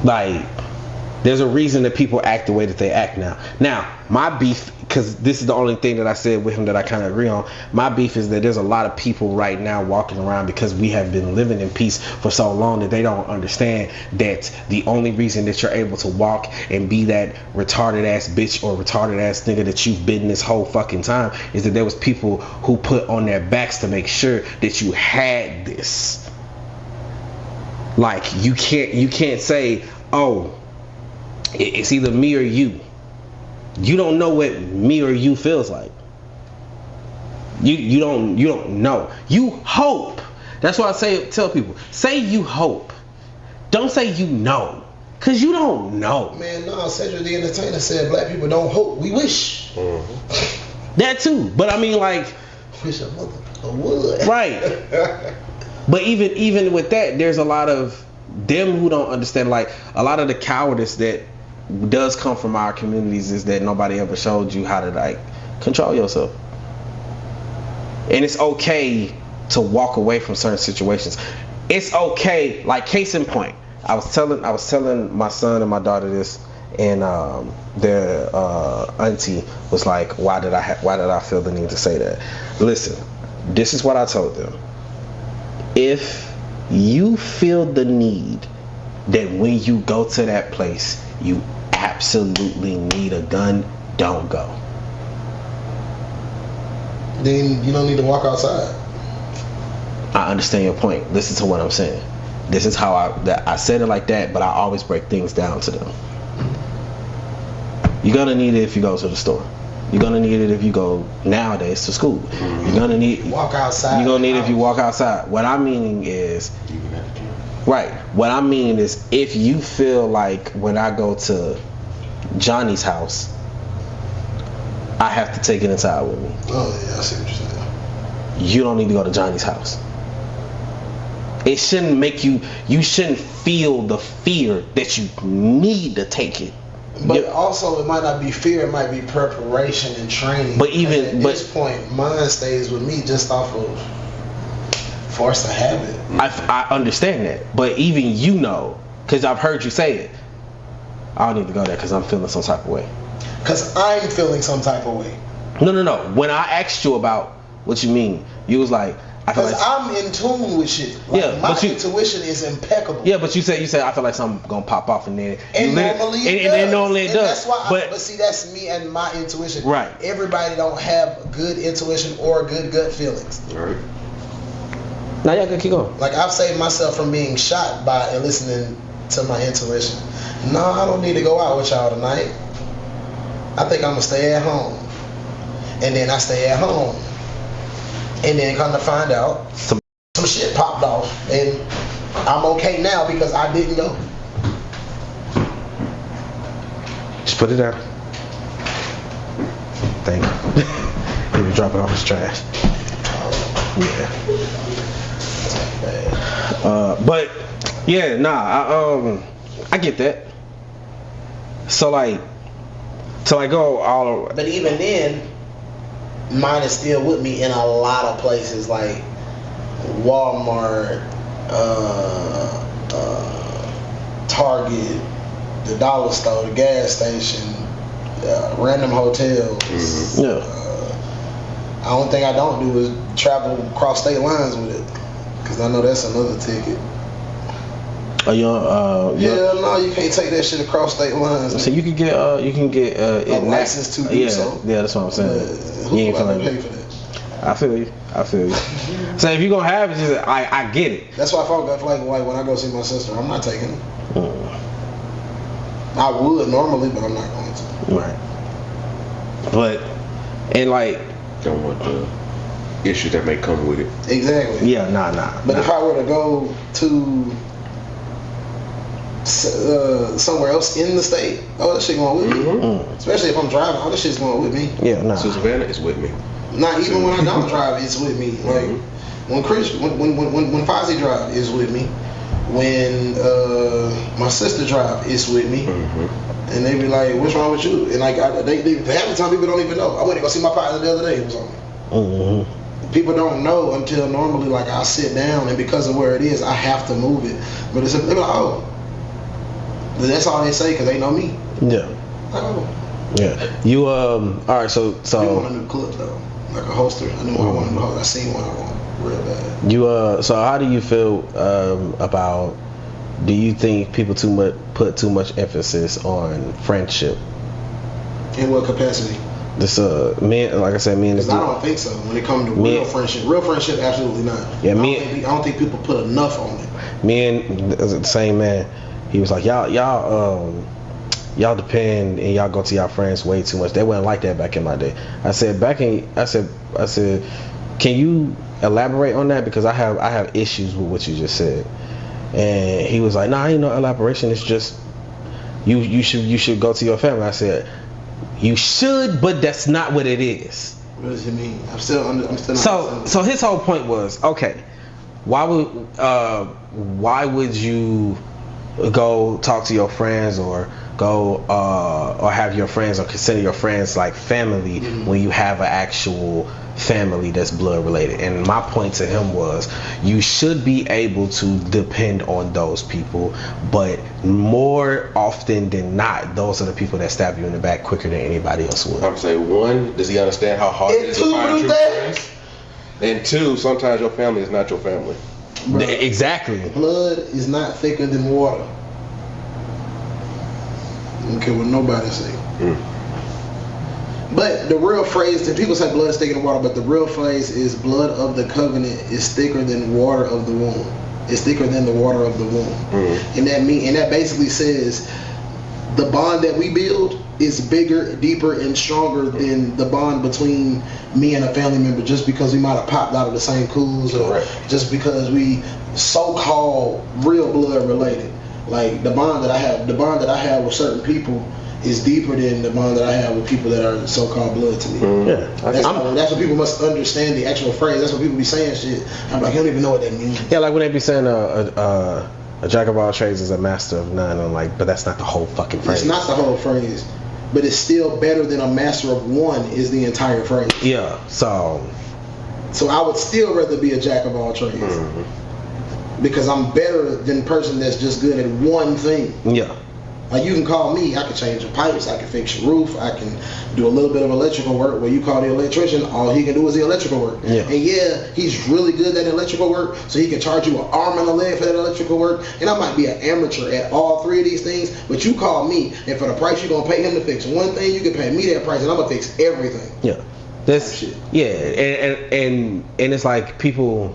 Like, there's a reason that people act the way that they act now. Now, my beef, because this is the only thing that I said with him that I kind of agree on, my beef is that there's a lot of people right now walking around because we have been living in peace for so long that they don't understand that the only reason that you're able to walk and be that retarded ass bitch or retarded ass nigga that you've been this whole fucking time is that there was people who put on their backs to make sure that you had this. Like, you can't say, oh, it's either me or you. You don't know what me or you feels like. You don't know. You hope. That's why I tell people, say you hope. Don't say you know. Cause you don't know. Man, no, Cedric the Entertainer said black people don't hope, we wish. Mm-hmm. That too. But I mean, like, wish a motherfucker would. Right. But even with that, there's a lot of them who don't understand, like, a lot of the cowardice that does come from our communities is that nobody ever showed you how to, like, control yourself. And it's okay to walk away from certain situations. It's okay, like, case in point, I was telling my son and my daughter this, and their auntie was like, why did I feel the need to say that? Listen, this is what I told them. If you feel the need that when you go to that place you absolutely need a gun, don't go. Then you don't need to walk outside. I understand your point. Listen to what I'm saying. This is how I said it like that, but I always break things down to them. You're gonna need it if you go to the store. You're gonna need it if you go nowadays to school. You're gonna need walk outside. You're gonna need it if you walk outside. What I'm meaning is, right. What I'm meaning is, if you feel like when I go to Johnny's house, I have to take it inside with me. Oh yeah, I see what you're saying. You don't need to go to Johnny's house. It shouldn't make you shouldn't feel the fear that you need to take it. But also, it might not be fear; it might be preparation and training. But even at this point, mine stays with me just off of force of habit. I understand that, but even you know, because I've heard you say it. I don't need to go there because I'm feeling some type of way. Because I'm feeling some type of way. No. When I asked you about what you mean, you was like, I feel like I'm in tune with shit. Like, yeah, my intuition is impeccable. Yeah, but you said I feel like something gonna pop off in there. And normally it does. That's why. But see, that's me and my intuition. Right. Everybody don't have good intuition or good gut feelings. Right. Now y'all can keep going. Like, I've saved myself from being shot by listening to my intuition. No, I don't need to go out with y'all tonight. I think I'm gonna stay at home. And then I stay at home. And then come to find out, some shit popped off, and I'm okay now because I didn't go. Just put it down. Thank you. He was dropping off his trash. Yeah. But yeah, I get that. So go all over. But even then, mine is still with me in a lot of places like Walmart, Target, the dollar store, the gas station, random hotels. Mm-hmm. The only thing I don't do is travel across state lines with it, because I know that's another ticket. No, you can't take that shit across state lines. So you can get a license to do so. Yeah, that's what I'm saying. Who ain't gonna pay for that? I feel you. So if you're gonna have it, just I get it. That's why I feel like when I go see my sister, I'm not taking it. I would normally, but I'm not going to. Right. But and like don't want the issues that may come with it. Exactly. Yeah, nah. But if I were to go to somewhere else in the state, all that shit going with me. Mm-hmm. Especially if I'm driving, all that shit's going with me. Yeah, nah. So Savannah is with me. Not even when I don't drive, it's with me. Like when Fozzie drive, it's with me. When my sister drive, it's with me. Mm-hmm. And they be like, "What's wrong with you?" And like they half the time people don't even know. I went to go see my partner the other day. It was on me. Mm-hmm. People don't know until normally like I sit down, and because of where it is, I have to move it. But it's they're like, "Oh." That's all they say because they know me. Yeah. Oh. Yeah. You all right? So. I want a new clip though, like a holster. I knew I wanted a holster. I seen one I want real bad. You So how do you feel about? Do you think people put too much emphasis on friendship? In what capacity? This men, like I said, me and this. I don't think so. When it comes to real friendship, absolutely not. Yeah, I don't think people put enough on it. Me and the same man. He was like, y'all depend and y'all go to y'all friends way too much. They wasn't like that back in my day. I said, can you elaborate on that, because I have issues with what you just said. And he was like, nah, ain't no elaboration. It's just you should go to your family. I said, you should, but that's not what it is. What does it mean? I'm still not. So his whole point was, okay, why would you go talk to your friends or go or have your friends or consider your friends like family when you have an actual family that's blood related? And my point to him was, you should be able to depend on those people, but more often than not, those are the people that stab you in the back quicker than anybody else would. I'm saying, one, does he understand how hard it is to find true friends? And two, sometimes your family is not your family. Bro, exactly. Blood is not thicker than water. I don't care what nobody say. But the real phrase, that people say blood is thicker than water, but the real phrase is blood of the covenant is thicker than water of the womb. It's thicker than the water of the womb. And that basically says the bond that we build is bigger, deeper, and stronger than the bond between me and a family member, just because we might have popped out of the same cools, or just because we so-called real blood related. Like the bond that I have with certain people is deeper than the bond that I have with people that are so-called blood to me. Yeah. That's what people must understand, the actual phrase. That's what people be saying shit. I'm like, I don't even know what that means. Yeah, like when they be saying a jack of all trades is a master of none. I'm like, but that's not the whole fucking phrase. It's not the whole phrase, but it's still better than a master of one is the entire phrase. Yeah, so I would still rather be a jack of all trades. Because I'm better than the person that's just good at one thing. Yeah. Like you can call me, I can change your pipes, I can fix your roof, I can do a little bit of electrical work where you call the electrician, all he can do is the electrical work. Yeah. And yeah, he's really good at electrical work, so he can charge you an arm and a leg for that electrical work. And I might be an amateur at all three of these things, but you call me, and for the price you're going to pay him to fix one thing, you can pay me that price, and I'm going to fix everything. Yeah. This shit. Yeah, and it's like people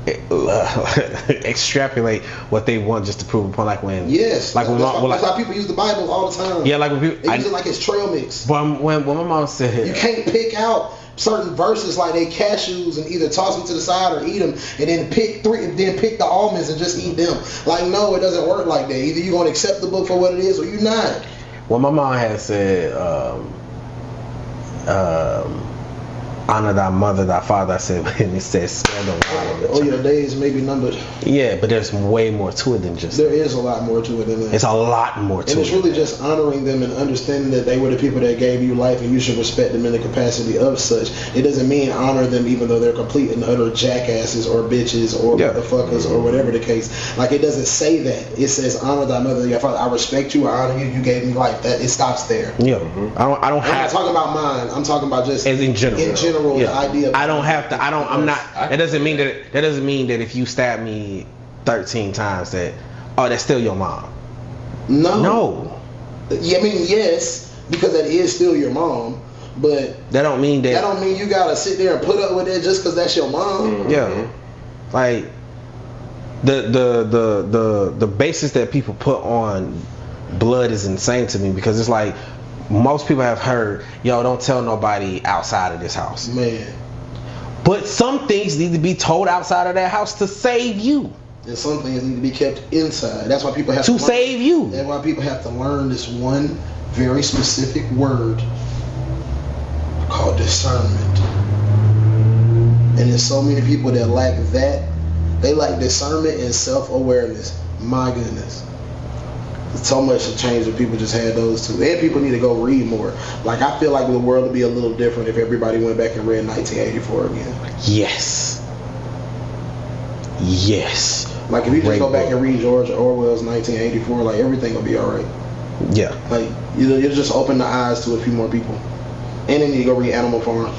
extrapolate what they want just to prove a point, like when yes, like when that's how people use the Bible all the time. Yeah, like when people they use it like it's trail mix. When my mom said you can't pick out certain verses like they cashews and either toss them to the side or eat them, and then pick the almonds and just eat them. Like, no, it doesn't work like that. Either you're gonna accept the book for what it is or you're not. Well, my mom had said honor thy mother, thy father. I said, and it says spare the rod. Oh, your days may be numbered. Yeah, but there's way more to it than just there is a lot more to it than that. It's a lot more to it. And it's really just honoring them and understanding that they were the people that gave you life and you should respect them in the capacity of such. It doesn't mean honor them even though they're complete and utter jackasses or bitches or motherfuckers or whatever the case. Like, it doesn't say that. It says honor thy mother and your father. I respect you, I honor you, you gave me life. That it stops there. Yeah. I'm not talking about mine. I'm talking about just as in general. The idea of I don't have to. That doesn't mean that if you stab me 13 times that's still your mom. No. Yeah, I mean, yes, because that is still your mom, but that don't mean you gotta sit there and put up with it just because that's your mom. Yeah. Like the basis that people put on blood is insane to me, because it's like most people have heard, yo, don't tell nobody outside of this house. Man. But some things need to be told outside of that house to save you. And some things need to be kept inside. That's why people have to save you. That's why people have to learn this one very specific word called discernment. And there's so many people that lack that. They lack discernment and self-awareness. My goodness. So much to change if people just had those two. And people need to go read more. Like, I feel like the world would be a little different if everybody went back and read 1984 again. Yes. Like, if you just go back and read George Orwell's 1984, like, everything will be alright. Yeah. Like, you'll just open the eyes to a few more people. And they need to go read Animal Farm.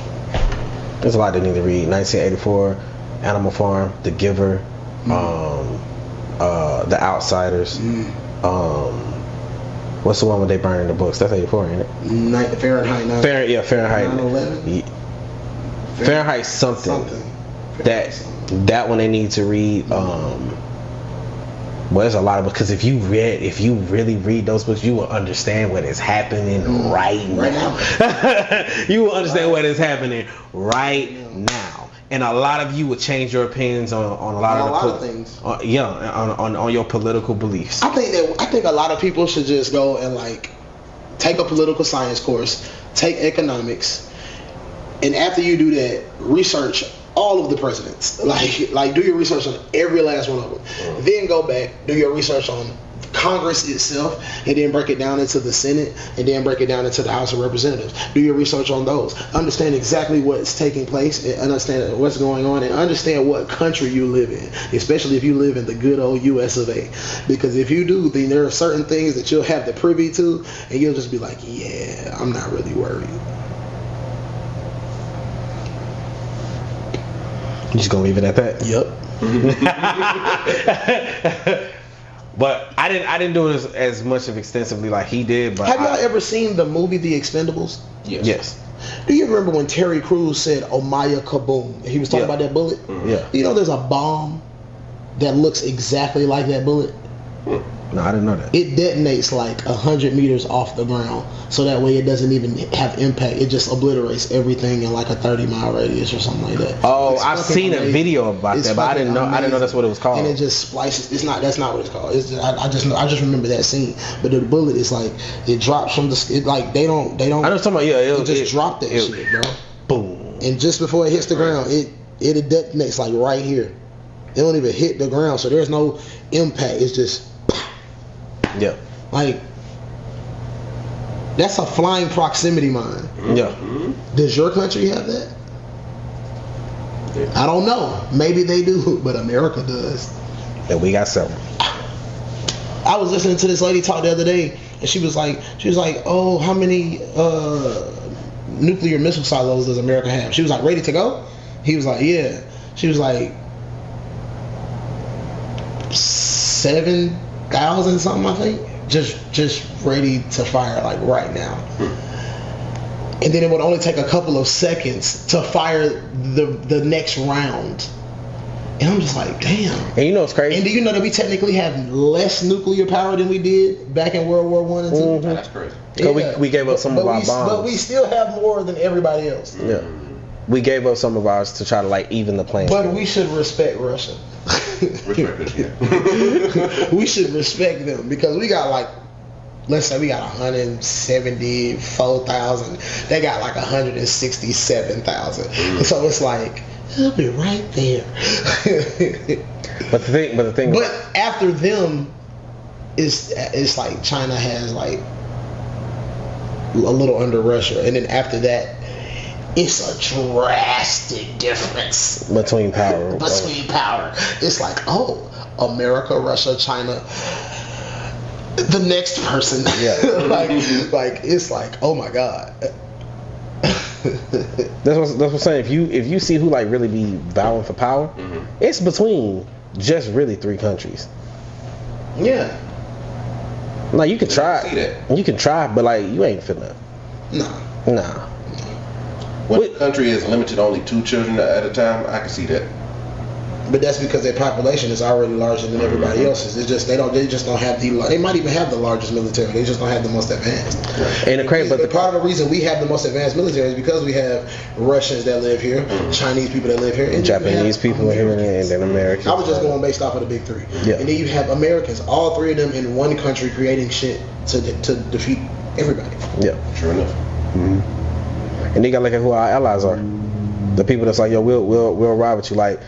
There's a lot they need to read. 1984, Animal Farm, The Giver, The Outsiders. What's the one where they burning the books? That's 84, ain't it? Fahrenheit 9. Fahrenheit 9/11. Fahrenheit something. That one they need to read. Well, there's a lot of, because if you really read those books, you will understand what is happening right now. You will understand what is happening right now. And a lot of you would change your opinions on a lot of things. On your political beliefs. I think a lot of people should just go and like take a political science course, take economics, and after you do that, research all of the presidents. Like do your research on every last one of them. Then go back, do your research on Congress itself, and then break it down into the Senate, and then break it down into the House of Representatives. Do your research on those. Understand exactly what's taking place, and understand what's going on, and understand what country you live in, especially if you live in the good old US of A. Because if you do, then there are certain things that you'll have the privy to, and you'll just be like, yeah, I'm not really worried. You just gonna leave it at that? Yep. But I didn't do it as much of extensively like he did. But have y'all ever seen the movie The Expendables? Yes. Do you remember when Terry Crews said "Omaya Kaboom"? He was talking about that bullet. Yeah. You know, there's a bomb that looks exactly like that bullet. No, I didn't know that. It detonates like 100 meters off the ground, so that way it doesn't even have impact. It just obliterates everything in like a 30-mile radius or something like that. Oh, It's I've fucking seen amazing. a video about It's that, but I didn't know. fucking I didn't know that's what it was called. And it just splices. It's not. That's not what it's called. It's just, I just remember that scene. But the bullet is like it drops from the. It like they don't. I know what you're talking about. Yeah, It just dropped that shit, bro. Boom. And just before it hits the ground, it detonates like right here. It don't even hit the ground, so there's no impact. It's just. Yeah. Like, that's a flying proximity mine. Yeah. Does your country have that? I don't know. Maybe they do, but America does. And we got several. I was listening to this lady talk the other day, and she was like, oh, how many nuclear missile silos does America have? She was like, ready to go? He was like, yeah. She was like, 7,000 something, I think. Just ready to fire, like right now. And then it would only take a couple of seconds to fire the next round. And I'm just like, damn. And you know what's crazy? And do you know that we technically have less nuclear power than we did back in World War One and 2? Mm-hmm. That's crazy. Yeah. We gave up some of our bombs. But we still have more than everybody else. Yeah. We gave up some of ours to try to like even the playing But field. we should respect Russia. Respect it, yeah. We should respect them because we got like, let's say we got 174,000. They got like 167,000. So it's like, it'll be right there. But the thing. But after them, it's like China has like a little under Russia, and then after that, it's a drastic difference between power. It's like, oh, America, Russia, China, the next person. Yeah. like it's like, oh my god. That's what I'm saying. If you see who like really be vowing for power, it's between just really 3 countries. Yeah. Like you can try. See that. You can try, but like you ain't finna. Nah. When a country is limited only 2 children at a time, I can see that. But that's because their population is already larger than everybody else's. It's just they just don't have they might even have the largest military. They just don't have the most advanced. And the crazy, but part of the reason we have the most advanced military is because we have Russians that live here, Chinese people that live here, and Japanese people here, and then Americans. I was just going based off of the big 3. Yeah. And then you have Americans, all 3 of them in one country creating shit to defeat everybody. Yeah. True enough. Mm-hmm. And they got like who our allies are. The people that's like, yo, we'll ride with you. Like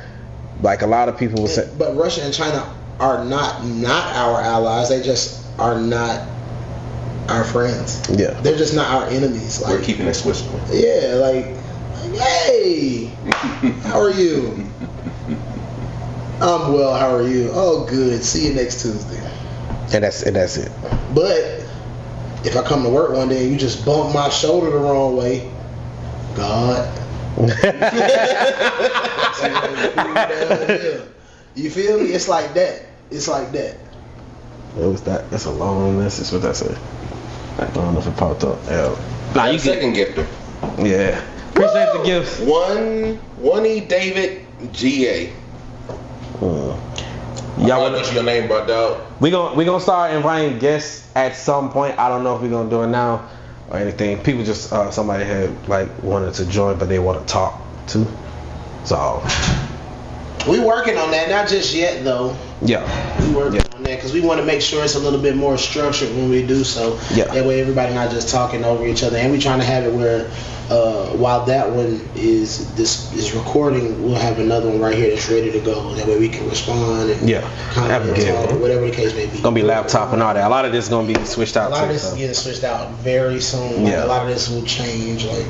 a lot of people will say. But Russia and China are not our allies. They just are not our friends. Yeah. They're just not our enemies. Like, We're keeping it Switzerland. Yeah, like, hey, how are you? I'm well. How are you? Oh, good. See you next Tuesday. And that's it. But if I come to work one day and you just bump my shoulder the wrong way, God. You feel me? It's like that. It was that. That's a long message. What that say? I don't know if it popped up. Yeah. Nah, you second gifter. Yeah. Appreciate the gifts. One E David GA. Y'all want to your name, bro, dog? We gonna start inviting guests at some point. I don't know if we're gonna do it now or anything. People just somebody had like wanted to join, but they want to talk too. So we working on that, not just yet though. Yeah. We working on that because we want to make sure it's a little bit more structured when we do so. Yeah. That way everybody not just talking over each other, and we trying to have it where while that one is recording, we'll have another one right here that's ready to go. That way we can respond and comment and talk, whatever the case may be. Gonna be laptop and all that. A lot of this is gonna be switched out. A lot of this is getting switched out very soon. Like, a lot of this will change. Like.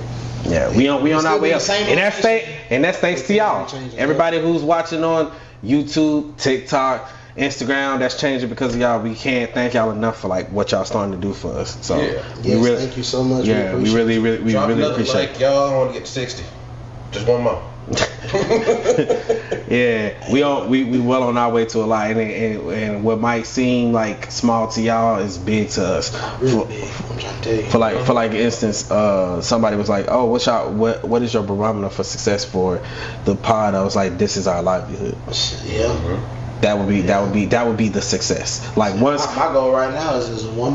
Yeah, we on our way up, and that's thanks to y'all. Everybody who's watching on YouTube, TikTok, Instagram, that's changing because of y'all. We can't thank y'all enough for like what y'all starting to do for us. So thank you so much. Yeah, we really appreciate it. Y'all, I want to get to 60. Just one more. Yeah, we well on our way to a lot, and what might seem like small to y'all is big to us. Really big. I'm trying to tell you. For like instance, somebody was like, "Oh, what is your barometer for success for the pod?" I was like, "This is our livelihood." Yeah. That would be the success. Like once my goal right now is just one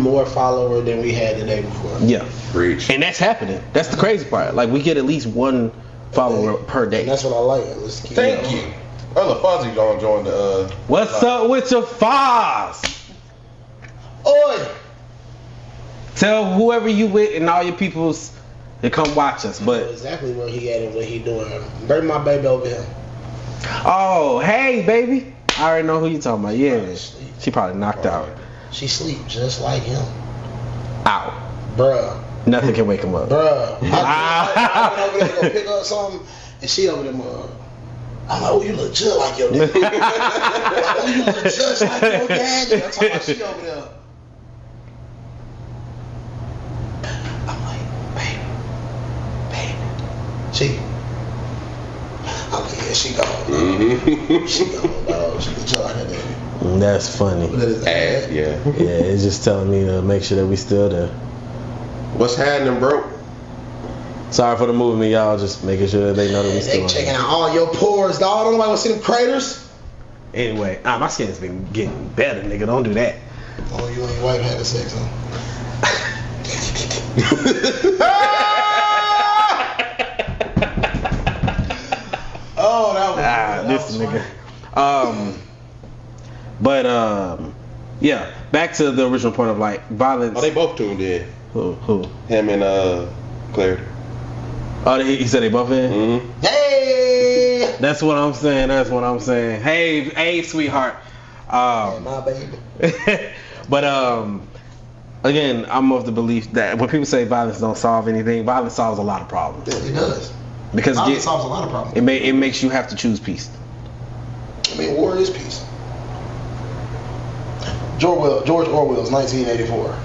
more follower than we had the day before. Yeah. Preach. And that's happening. That's the crazy part. Like we get at least one follower per day. And that's what I like. Let's keep Thank you. Brother Fuzzy gonna join the What's up with your Foz? Oi! Tell whoever you with and all your peoples to come watch us. I know But exactly where he at and what he doing. Bring my baby over here. oh, hey baby. I already know who you talking about. Yeah. Probably sleep. She probably knocked out. She sleep just like him. Out. Bruh. Nothing can wake him up. Bruh. I went over there to go pick up something and she over there, I'm like, oh, you look just like your daddy. Oh, you look just like your daddy. I'm talking about she over there. I'm like, baby. She. I'm like, yeah, she gone. Mm-hmm. She gone, dog. She look just like her daddy. That's funny. What is that? Yeah. Yeah, it's just telling me to make sure that we still there. What's happening, bro? Sorry for the movement, y'all. Just making sure that they know that we still They checking out all your pores, dog. Don't nobody want to see them craters. Anyway, my skin's been getting better, nigga. Don't do that. Oh, you and your wife had the sex, huh? Oh, that was this nigga. Yeah. Back to the original point of like violence. Oh, they both tuned in. Who? Him and Claire. Oh, he said they both in. Mm-hmm. Hey! That's what I'm saying. Hey, sweetheart. My baby. But again, I'm of the belief that when people say violence don't solve anything, violence solves a lot of problems. It does. Because Violence solves a lot of problems. it makes you have to choose peace. I mean, war is peace. George Orwell's 1984.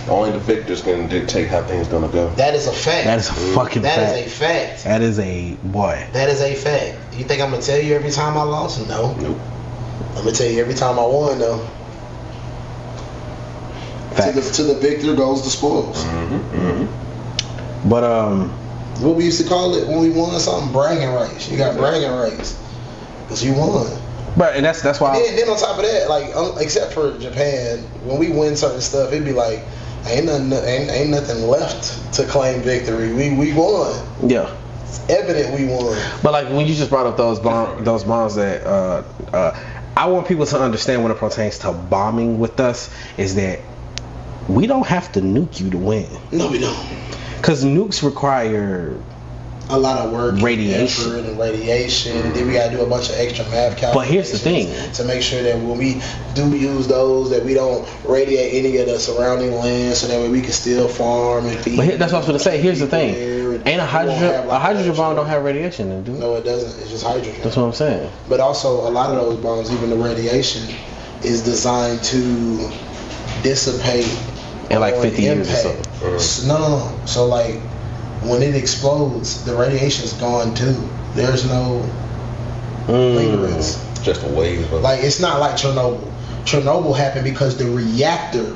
Only the victors can dictate how things gonna go. That is a fact. That is a fucking fact. That is a fact. That is a boy. That is a fact. You think I'm gonna tell you every time I lost? No. Nope. I'm gonna tell you every time I won, though. Facts. To the victor goes the spoils. Mm-hmm. Mm-hmm. But What we used to call it when we won something? Bragging rights. You got bragging rights because you won. but and that's why. Then on top of that, like except for Japan, when we win certain stuff, it'd be like ain't nothing left to claim victory. We won. Yeah. It's evident we won. But like when you just brought up those bombs that I want people to understand when it pertains to bombing with us is that we don't have to nuke you to win. No, we don't. Because nukes require A lot of work, radiation. effort, and radiation. And then we gotta do a bunch of extra math calculations. But here's the thing: to make sure that when we do use those, that we don't radiate any of the surrounding land, so that way we can still farm and feed. But that's what I was going to say. Here's the thing: and ain't a hydrogen bomb don't have radiation in it, do it? No, it doesn't. It's just hydrogen. That's what I'm saying. But also, a lot of those bombs, even the radiation, is designed to dissipate In like on 50 years or impact. so. No. So like, when it explodes, the radiation's gone too. There's no lingering. Just a wave of Like, it's not like Chernobyl. Chernobyl happened because the reactor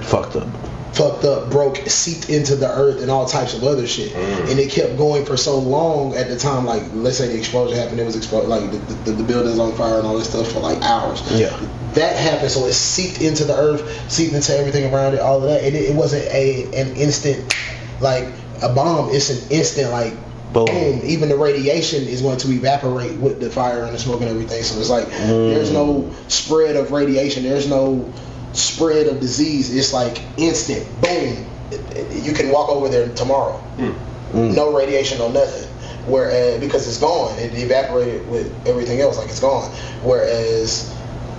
Fucked up. broke, seeped into the earth and all types of other shit. And it kept going for so long at the time, like, let's say the explosion happened, it was exploded, like, the building's on fire and all this stuff for, like, hours. Yeah. That happened, so it seeped into the earth, seeped into everything around it, all of that. And it wasn't an instant, like, a bomb. It's an instant, like, boom. Even the radiation is going to evaporate with the fire and the smoke and everything. So it's like, there's no spread of radiation. There's no spread of disease. It's like instant, boom. You can walk over there tomorrow. No radiation, no nothing. Whereas, because it's gone, it evaporated with everything else, like it's gone. Whereas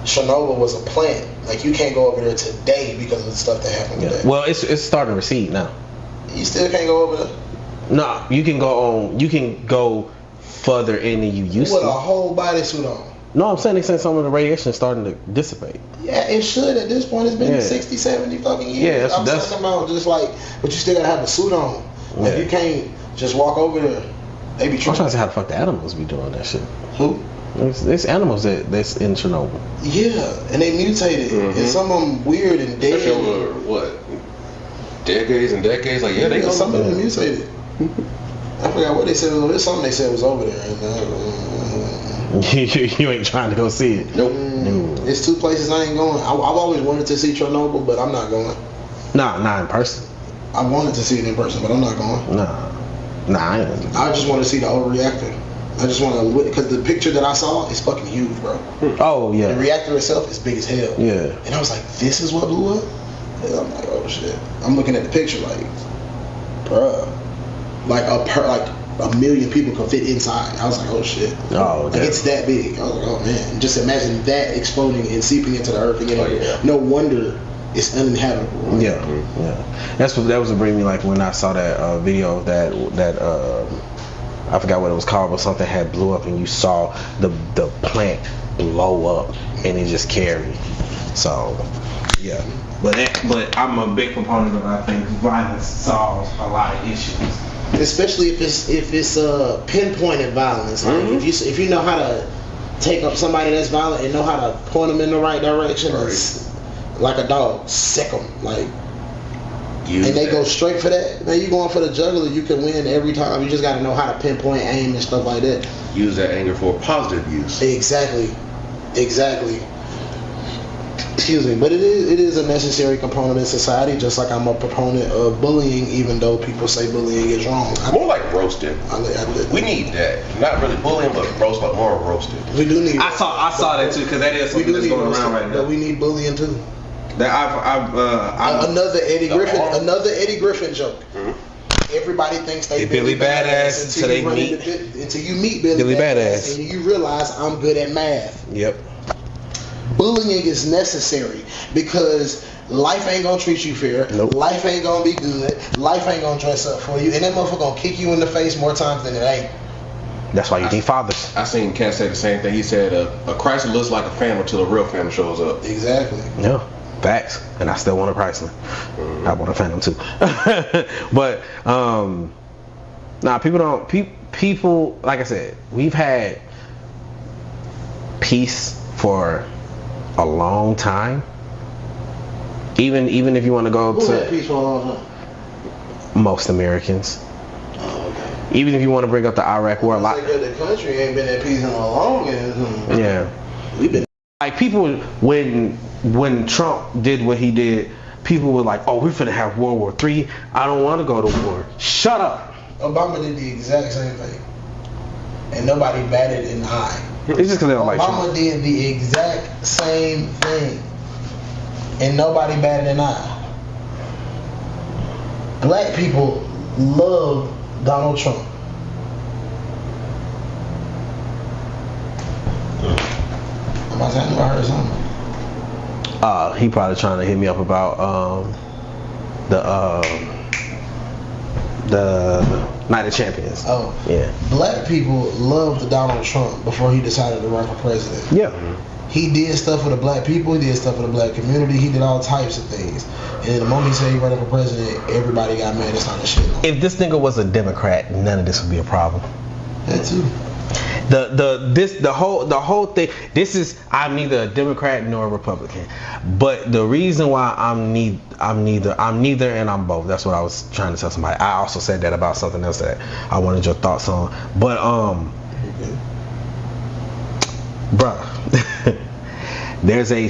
Chernobyl was a plant. Like, you can't go over there today because of the stuff that happened with that. Well, it's starting to recede now. You still can't go over there. No, you can go further in than you used With to. a whole bodysuit on. No, I'm saying they said some of the radiation is starting to dissipate. Yeah, it should at this point. It's been 60, 70 fucking years. Yeah, I'm talking about just like, but you still gotta have a suit on. Like, you can't just walk over there. They be I'm trying trying to see how the fuck the animals be doing that shit. Who? There's animals that's in Chernobyl. Yeah, and they mutated. And some of them weird and dead. Especially over what? Decades and decades? Like, yeah, they go Some of them mutated. I forgot what they said. There's something they said was over there. And, You ain't trying to go see it. Nope. No. It's 2 places I ain't going. I've always wanted to see Chernobyl, but I'm not going. Nah, not in person. I wanted to see it in person, but I'm not going. Nah, I ain't. I just want to see the old reactor. I just want to, because the picture that I saw is fucking huge, bro. Oh yeah. The reactor itself is big as hell. Yeah. And I was like, this is what blew up? And I'm like, oh shit. I'm looking at the picture like, bruh. Like a million people could fit inside. I was like, oh shit. Oh, like it's that big. I was like, oh man. Just imagine that exploding and seeping into the earth again. No wonder it's uninhabitable. Right? Yeah. That was what bring me, like when I saw that video that I forgot what it was called, but something had blew up and you saw the plant blow up and it just carried. So yeah. But I'm a big proponent of, I think violence solves a lot of issues. Especially if it's pinpointed violence. Like if you know how to take up somebody that's violent and know how to point them in the right direction, it's like a dog, sick them. Like, and they go straight for that. Man, you going for the jugular, you can win every time. You just got to know how to pinpoint, aim, and stuff like that. Use that anger for positive use. Exactly. Excuse me, but it is a necessary component in society. Just like I'm a proponent of bullying, even though people say bullying is wrong. More like roasting. We need that. Not really bullying, but roast, but more roasting. We do need. I saw that too, because that is something that's going around right now. But we need bullying too. That another Eddie Griffin joke. Mm-hmm. Everybody thinks they Billy Badass until you meet Billy Badass and you realize I'm good at math. Yep. Bullying is necessary because life ain't gonna treat you fair. Nope. Life ain't gonna be good. Life ain't gonna dress up for you, and that motherfucker gonna kick you in the face more times than it ain't. That's why you need fathers. I seen Cat say the same thing. He said a Chrysler looks like a Phantom until a real Phantom shows up. Exactly. Yeah. Facts. And I still want a Chrysler. Mm-hmm. I want a Phantom too. But people like I said, we've had peace for a long time. Even if you want to go Who had peace for a long time? Most Americans. Oh, okay. Even if you want to bring up the Iraq War, the country ain't been at peace in a long time. Yeah. We've been like people when Trump did what he did, people were like, "Oh, we're finna have World War III. I don't want to go to war." Shut up. Obama did the exact same thing, and nobody batted an eye. It's just because they don't like Trump. Obama did the exact same thing, and nobody batted an eye. Black people love Donald Trump. I heard something. He probably trying to hit me up about the Night of Champions. Oh yeah. Black people loved Donald Trump before he decided to run for president. Yeah. He did stuff for the black people. He did stuff for the black community. He did all types of things. And the moment he said he running for president, everybody got mad and started shitting. If this nigga was a Democrat, none of this would be a problem. That too. The whole thing. This is, I'm neither a Democrat nor a Republican, but the reason why I'm neither and I'm both. That's what I was trying to tell somebody. I also said that about something else that I wanted your thoughts on. But bruh, there's a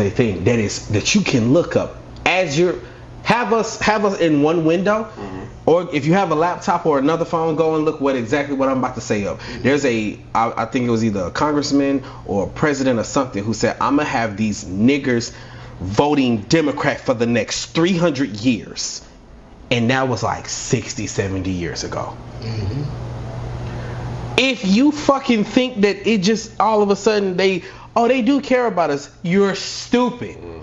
thing that you can look up as you're have us in one window. Mm-hmm. Or if you have a laptop or another phone, go and look exactly what I'm about to say up. There's I think it was either a congressman or a president or something who said, I'm going to have these niggers voting Democrat for the next 300 years. And that was like 60, 70 years ago. Mm-hmm. If you fucking think that it just all of a sudden they do care about us, you're stupid. Mm-hmm.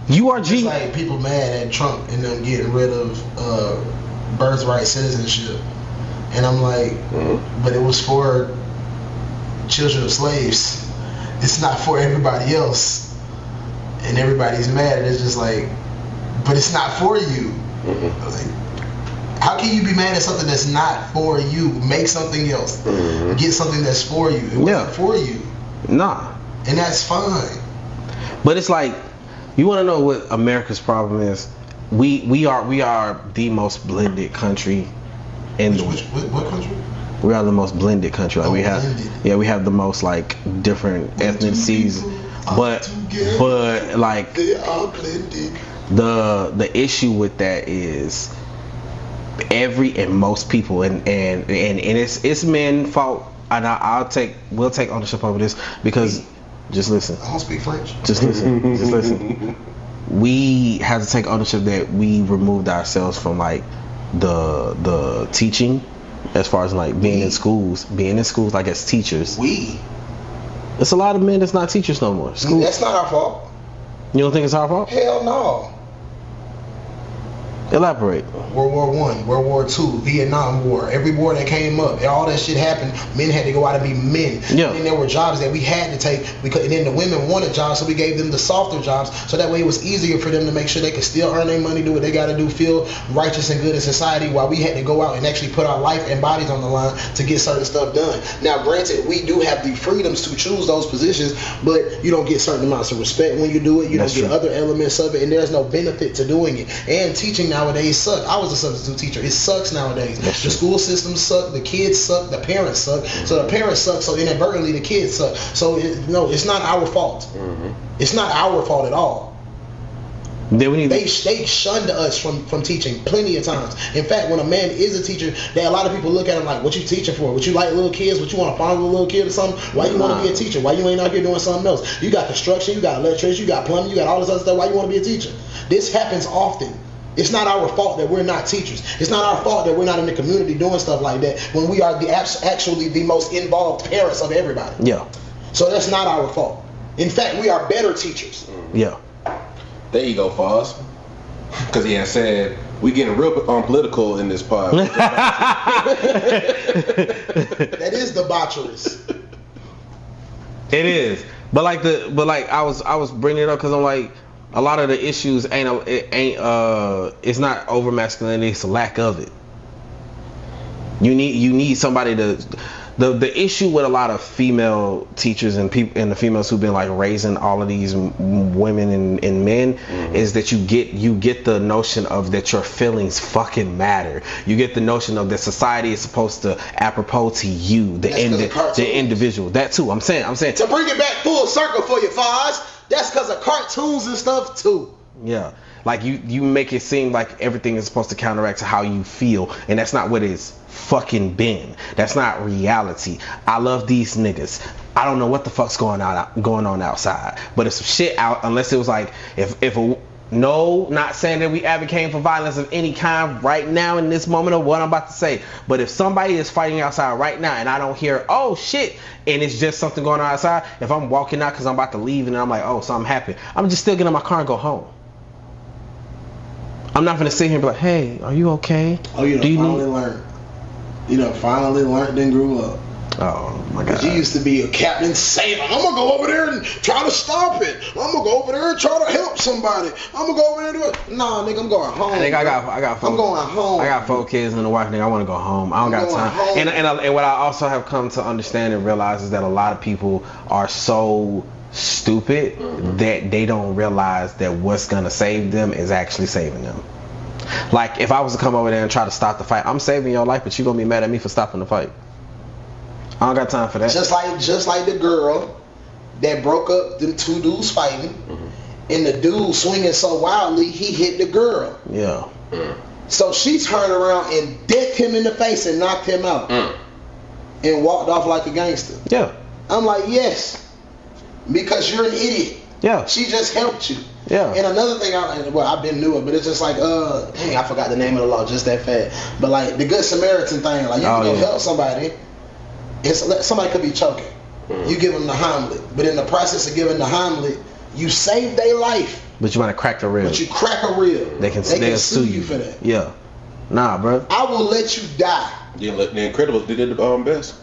You are It's like people mad at Trump and them getting rid of birthright citizenship. And I'm like, but it was for children of slaves. It's not for everybody else. And everybody's mad. And it's just like, but it's not for you. Like, how can you be mad at something that's not for you? Make something else. Get something that's for you. It wasn't for you. Nah. And that's fine. But it's like, you want to know what America's problem is? We are the most blended country in what country? We are the most blended country. Like we have, blended. we have the most like different ethnicities. But like they are blended. The issue with that is most people and it's men's fault. And we'll take ownership over this because just listen. I don't speak French. Just listen. We have to take ownership that we removed ourselves from like the teaching, as far as like being in schools like as teachers. It's a lot of men that's not teachers no more. School. That's not our fault. You don't think it's our fault? Hell no. Elaborate. World War I, World War II, Vietnam War, every war that came up, all that shit happened. Men had to go out and be men. Yeah. And then there were jobs that we had to take because, and then the women wanted jobs, so we gave them the softer jobs, so that way it was easier for them to make sure they could still earn their money, do what they got to do, feel righteous and good in society, while we had to go out and actually put our life and bodies on the line to get certain stuff done. Now, granted, we do have the freedoms to choose those positions, but you don't get certain amounts of respect when you do it. You don't get other elements of it, and there's no benefit to doing it. And teaching nowadays suck. I was a substitute teacher. It sucks nowadays. The school systems suck. The kids suck. The parents suck. So the parents suck. So inadvertently the kids suck. So it's not our fault. Mm-hmm. It's not our fault at all. They shunned us from teaching plenty of times. In fact, when a man is a teacher, a lot of people look at him like, what you teaching for? What you like little kids? What you want to fondle a little kid or something? Why you want to be a teacher? Why you ain't out here doing something else? You got construction, you got electricity, you got plumbing, you got all this other stuff. Why you want to be a teacher? This happens often. It's not our fault that we're not teachers. It's not our fault that we're not in the community doing stuff like that when we are actually the most involved parents of everybody. Yeah. So that's not our fault. In fact, we are better teachers. Yeah. There you go, Foz. Because he has said we getting real political in this pod. That is debauchery. It is, but I was bringing it up because I'm like, a lot of the issues it's not over masculinity, it's a lack of it. You need somebody to. The issue with a lot of female teachers and people and the females who've been like raising all of these women and men is that you get the notion of that your feelings fucking matter. You get the notion of that society is supposed to apropos to you, the individual. That too. I'm saying to bring it back full circle for you, Foz. That's because of cartoons and stuff too. Yeah. Like you make it seem like everything is supposed to counteract to how you feel, and that's not what it's fucking been. That's not reality. I love these niggas. I don't know what the fuck's going on outside, but it's some shit out. Unless it was like not saying that we advocating for violence of any kind right now in this moment of what I'm about to say, but if somebody is fighting outside right now and I don't hear oh shit and it's just something going on outside, if I'm walking out because I'm about to leave and I'm like oh something happened, I'm just still get in my car and go home. I'm not gonna sit here and be like, hey, are you okay? Oh, finally learned and grew up. Oh my god. You used to be a captain sailor. I'm gonna go over there and try to stop it. I'm gonna go over there and try to help somebody. I'm gonna go over there and do it. Nah, nigga, I'm going home. I got 4, I'm going home. I got 4 kids and a wife, nigga. I want to go home. I don't got time. Home. And what I also have come to understand and realize is that a lot of people are so stupid that they don't realize that what's gonna save them is actually saving them. Like if I was to come over there and try to stop the fight, I'm saving your life, but you're gonna be mad at me for stopping the fight. I don't got time for that. Just like the girl that broke up them 2 dudes fighting, and the dude swinging so wildly he hit the girl. Yeah. So she turned around and decked him in the face and knocked him out, and walked off like a gangster. Yeah. I'm like, yes, because you're an idiot. Yeah. She just helped you. Yeah. And another thing, I've been knew it, but it's just like, I forgot the name of the law just that fast. But like the Good Samaritan thing, like you can go help somebody. Somebody could be choking. You give them the Heimlich, but in the process of giving the Heimlich, you save their life. But you want to crack the rib. But you crack a rib. They can sue you for that. Yeah. Nah, bro. I will let you die. Yeah, the Incredibles did the best.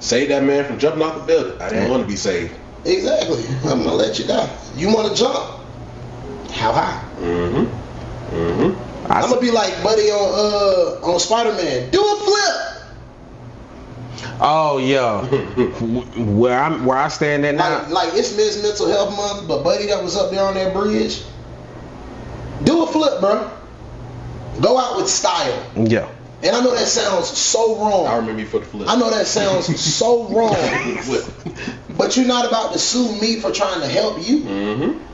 Save that man from jumping off the building. I didn't want to be saved. Exactly. I'm gonna let you die. You want to jump? How high? I'm gonna be like Buddy on Spider-Man. Do a flip. Oh yeah. where I stand at now. Like it's Men's Mental Health Month, but Buddy that was up there on that bridge. Do a flip, bro. Go out with style. Yeah. And I know that sounds so wrong. I remember you for the flip. I know that sounds so wrong. But you're not about to sue me for trying to help you. Mm-hmm.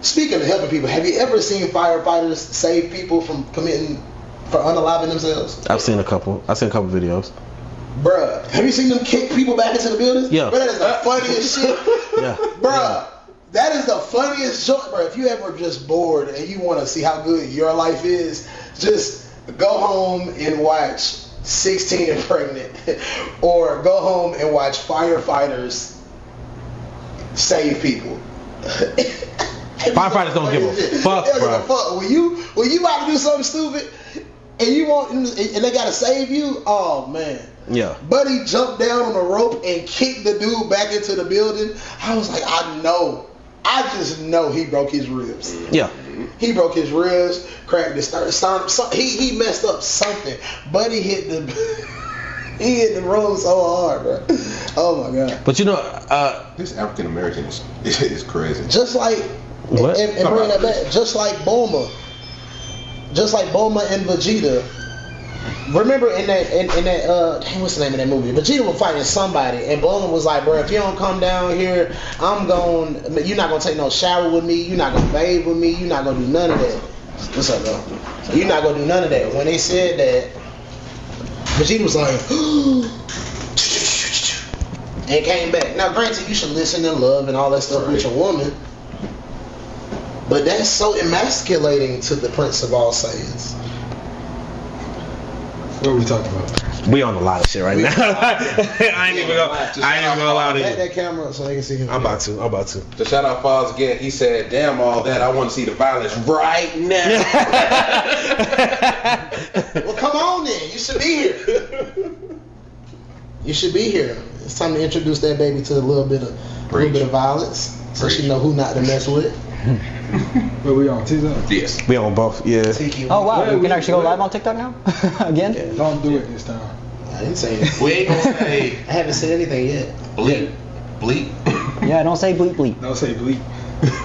Speaking of helping people, have you ever seen firefighters save people from unaliving themselves? I've seen a couple videos. Bruh, have you seen them kick people back into the building? Yeah. Bruh, that is the funniest shit. Yeah. Bruh, that is the funniest joke. Bruh, if you ever just bored and you want to see how good your life is, just go home and watch 16 and Pregnant, or go home and watch firefighters save people. Firefighters don't give a fuck, bro. When you about to do something stupid and they gotta save you, oh man. Yeah. Buddy jumped down on the rope and kicked the dude back into the building. I was like, I just know he broke his ribs. Yeah. He broke his ribs, cracked his he messed up something. Buddy hit the he hit the road so hard, bro. Oh my god. But this African American is crazy. Just like what? And bring that back, just like Bulma and Vegeta. Remember in that dang, what's the name of that movie? Vegeta was fighting somebody, and Bulma was like, bro, if you don't come down here, you're not gonna take no shower with me, you're not gonna bathe with me, you're not gonna do none of that. What's up, bro? You're not gonna do none of that. When they said that, Vegeta was like, and came back. Now, granted, you should listen and love and all that stuff with your woman, but that's so emasculating to the Prince of all Saiyans. What are we talking about? We on a lot of shit right now. I ain't even gonna allow Back it. that camera so they can see him. I'm about to. To shout out Foz again, he said, damn all that, I want to see the violence right now. Well, come on then. You should be here. You should be here. It's time to introduce that baby to a little bit of violence, so she know who not to mess with. Where we on TikTok? Yes. We on both. Yeah. Oh wow, we can actually go live on TikTok now? Again? Yeah. Don't do it this time. I didn't say it. We ain't gonna say I haven't said anything yet. bleep. Yeah, don't say bleep bleep. Don't say bleep.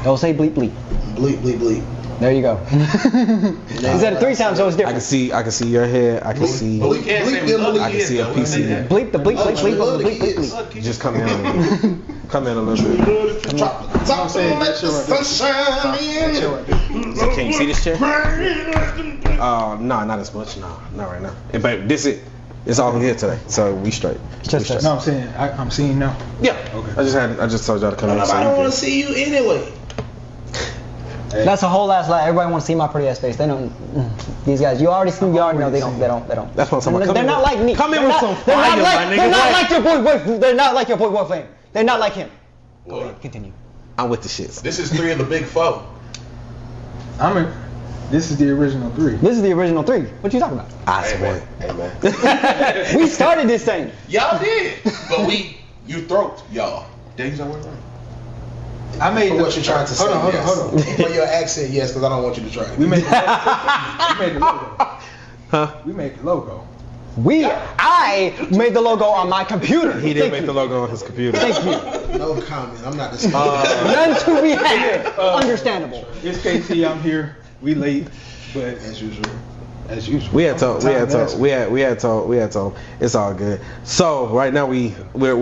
Don't say bleep bleep. Bleep, bleep, bleep. There you go. He said it 3 times, so it's I can different. see your head. I can see. But we can't say we love the I can kids, see a though. piece of you. Bleep the bleep bleep bleep love the bleep bleep kids. bleep. Just come in a little bit. Come in a little bit. Top saying let that shit the right there. sunshine in. So can you see this chair? No, not as much. No, not right now. But it's all here today, so we straight. Just us. No, I'm saying I'm seeing now. Yeah. Okay. I just told y'all to come in. Nobody don't want to see you anyway. Hey. That's a whole ass lie. Everybody wants to see my pretty ass face. They don't. These guys, you already know they don't. That's what I'm talking They're about. not like me. Come in They're with not- some fire, my nigga. They're not like your boy. They're not like your boy Wolfgang. They're not like him. Go ahead, continue. I'm with the shits. This is 3 of the big 4. This is the original 3. This is the original 3. What you talking about? I swear. Amen. We started this thing. Y'all did, but you throat y'all. Did you say what? I made For what you're trying to say. Hold on. For your accent, yes, because I don't want you to try it. We made the logo. Huh? We made the logo. I made the logo on my computer. He didn't make the logo on his computer. Thank you. No comment. I'm not the None to be had. Understandable. It's KT. I'm here. We late, but as usual. as usual. We had told. It's all good. So right now we're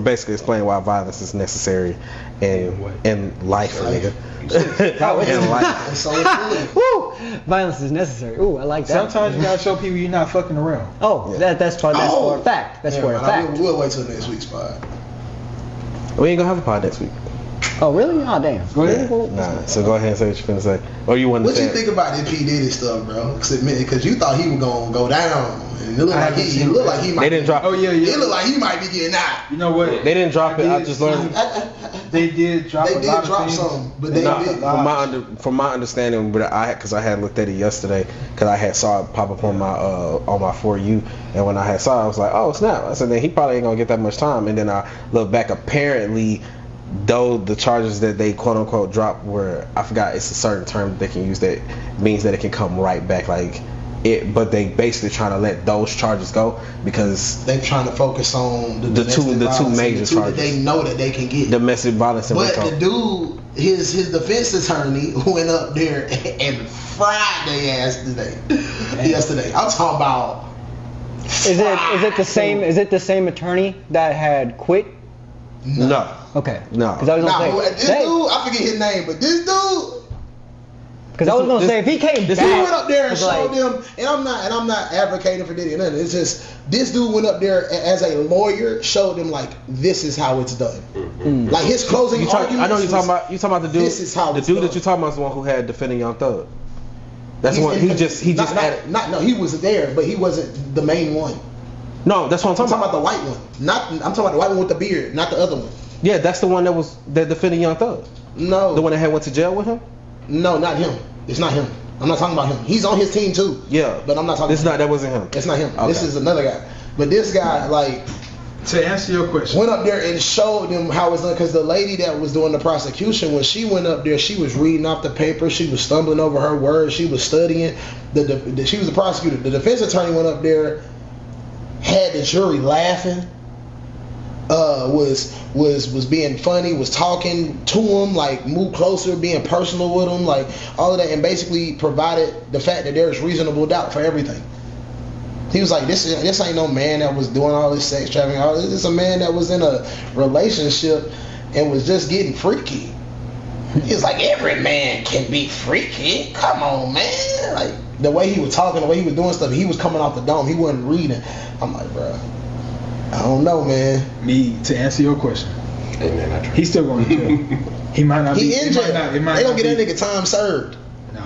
basically explaining why violence is necessary in life, nigga. In life. And so it's good. Woo! Violence is necessary. Ooh, I like that. Sometimes you gotta show people you're not fucking around. Oh, that's for a fact. That's for a fact. We'll wait till next week's pod. We ain't gonna have a pod next week. Oh, really? Oh, damn. Go ahead. Nah. So go ahead and say what you're finna say. Or you want to What say? you think about this P Diddy stuff, bro? Because you thought he was gonna go down, and it looked like he might. They didn't drop. Oh yeah. It looked like he might be getting out. You know what? They didn't drop it. I just learned. They did drop. They a lot did drop of things. some, but they Nah, did. from my understanding, but because I had looked at it yesterday, because I had saw it pop up on my For You, and when I had saw it, I was like, oh snap! I said, then he probably ain't gonna get that much time. And then I looked back. Apparently, though the charges that they quote unquote dropped were, I forgot, it's a certain term that they can use that means that it can come right back, like it. But they basically trying to let those charges go because They trying to focus on the two major charges that they know that they can get. domestic violence and But rape. the dude, his defense attorney went up there and fried their ass today. yesterday. I'm talking about. Is it the same? Is it the same attorney that had quit? No. Okay. No. Because I was gonna This say, dude, I forget his name, but this dude. because I was gonna say if he came He back, went up there and it's showed like, them, and I'm not advocating for Diddy or nothing. It's just this dude went up there as a lawyer, showed them like this is how it's done. Like his closing arguments. I know you're talking about. You talking about the dude. This is how the it's dude done. that you're talking about is the one who had defending Young Thug. That's He's one. He just added. No, he was there, but he wasn't the main one. No, that's what I'm I'm talking talking about the white one. I'm talking about the white one with the beard, not the other one. Yeah, that's the one that defended Young Thug. No. The one that had went to jail with him. No, not him. It's not him. I'm not talking about him. He's on his team too. Yeah, but I'm not talking. That wasn't him. It's not him. Okay. This is another guy. But this guy, like, To answer your question, went up there and showed them how it's done. Because the lady that was doing the prosecution, when she went up there, she was reading off the paper. She was stumbling over her words. She was studying. She was the prosecutor. The defense attorney went up there, had the jury laughing. Was being funny, was talking to him, like moved closer, being personal with him, like all of that, and basically provided the fact that there's reasonable doubt for everything. He was like, this ain't no man that was doing all this sex trafficking. This is a man that was in a relationship and was just getting freaky. He was like, every man can be freaky. Come on, man. Like the way he was talking, the way he was doing stuff, he was coming off the dome. He wasn't reading. I'm like, bro, I don't know, man. to answer your question, Hey man, I tried. he's still going to jail. He might not be. He in jail. They don't get that nigga time served. No.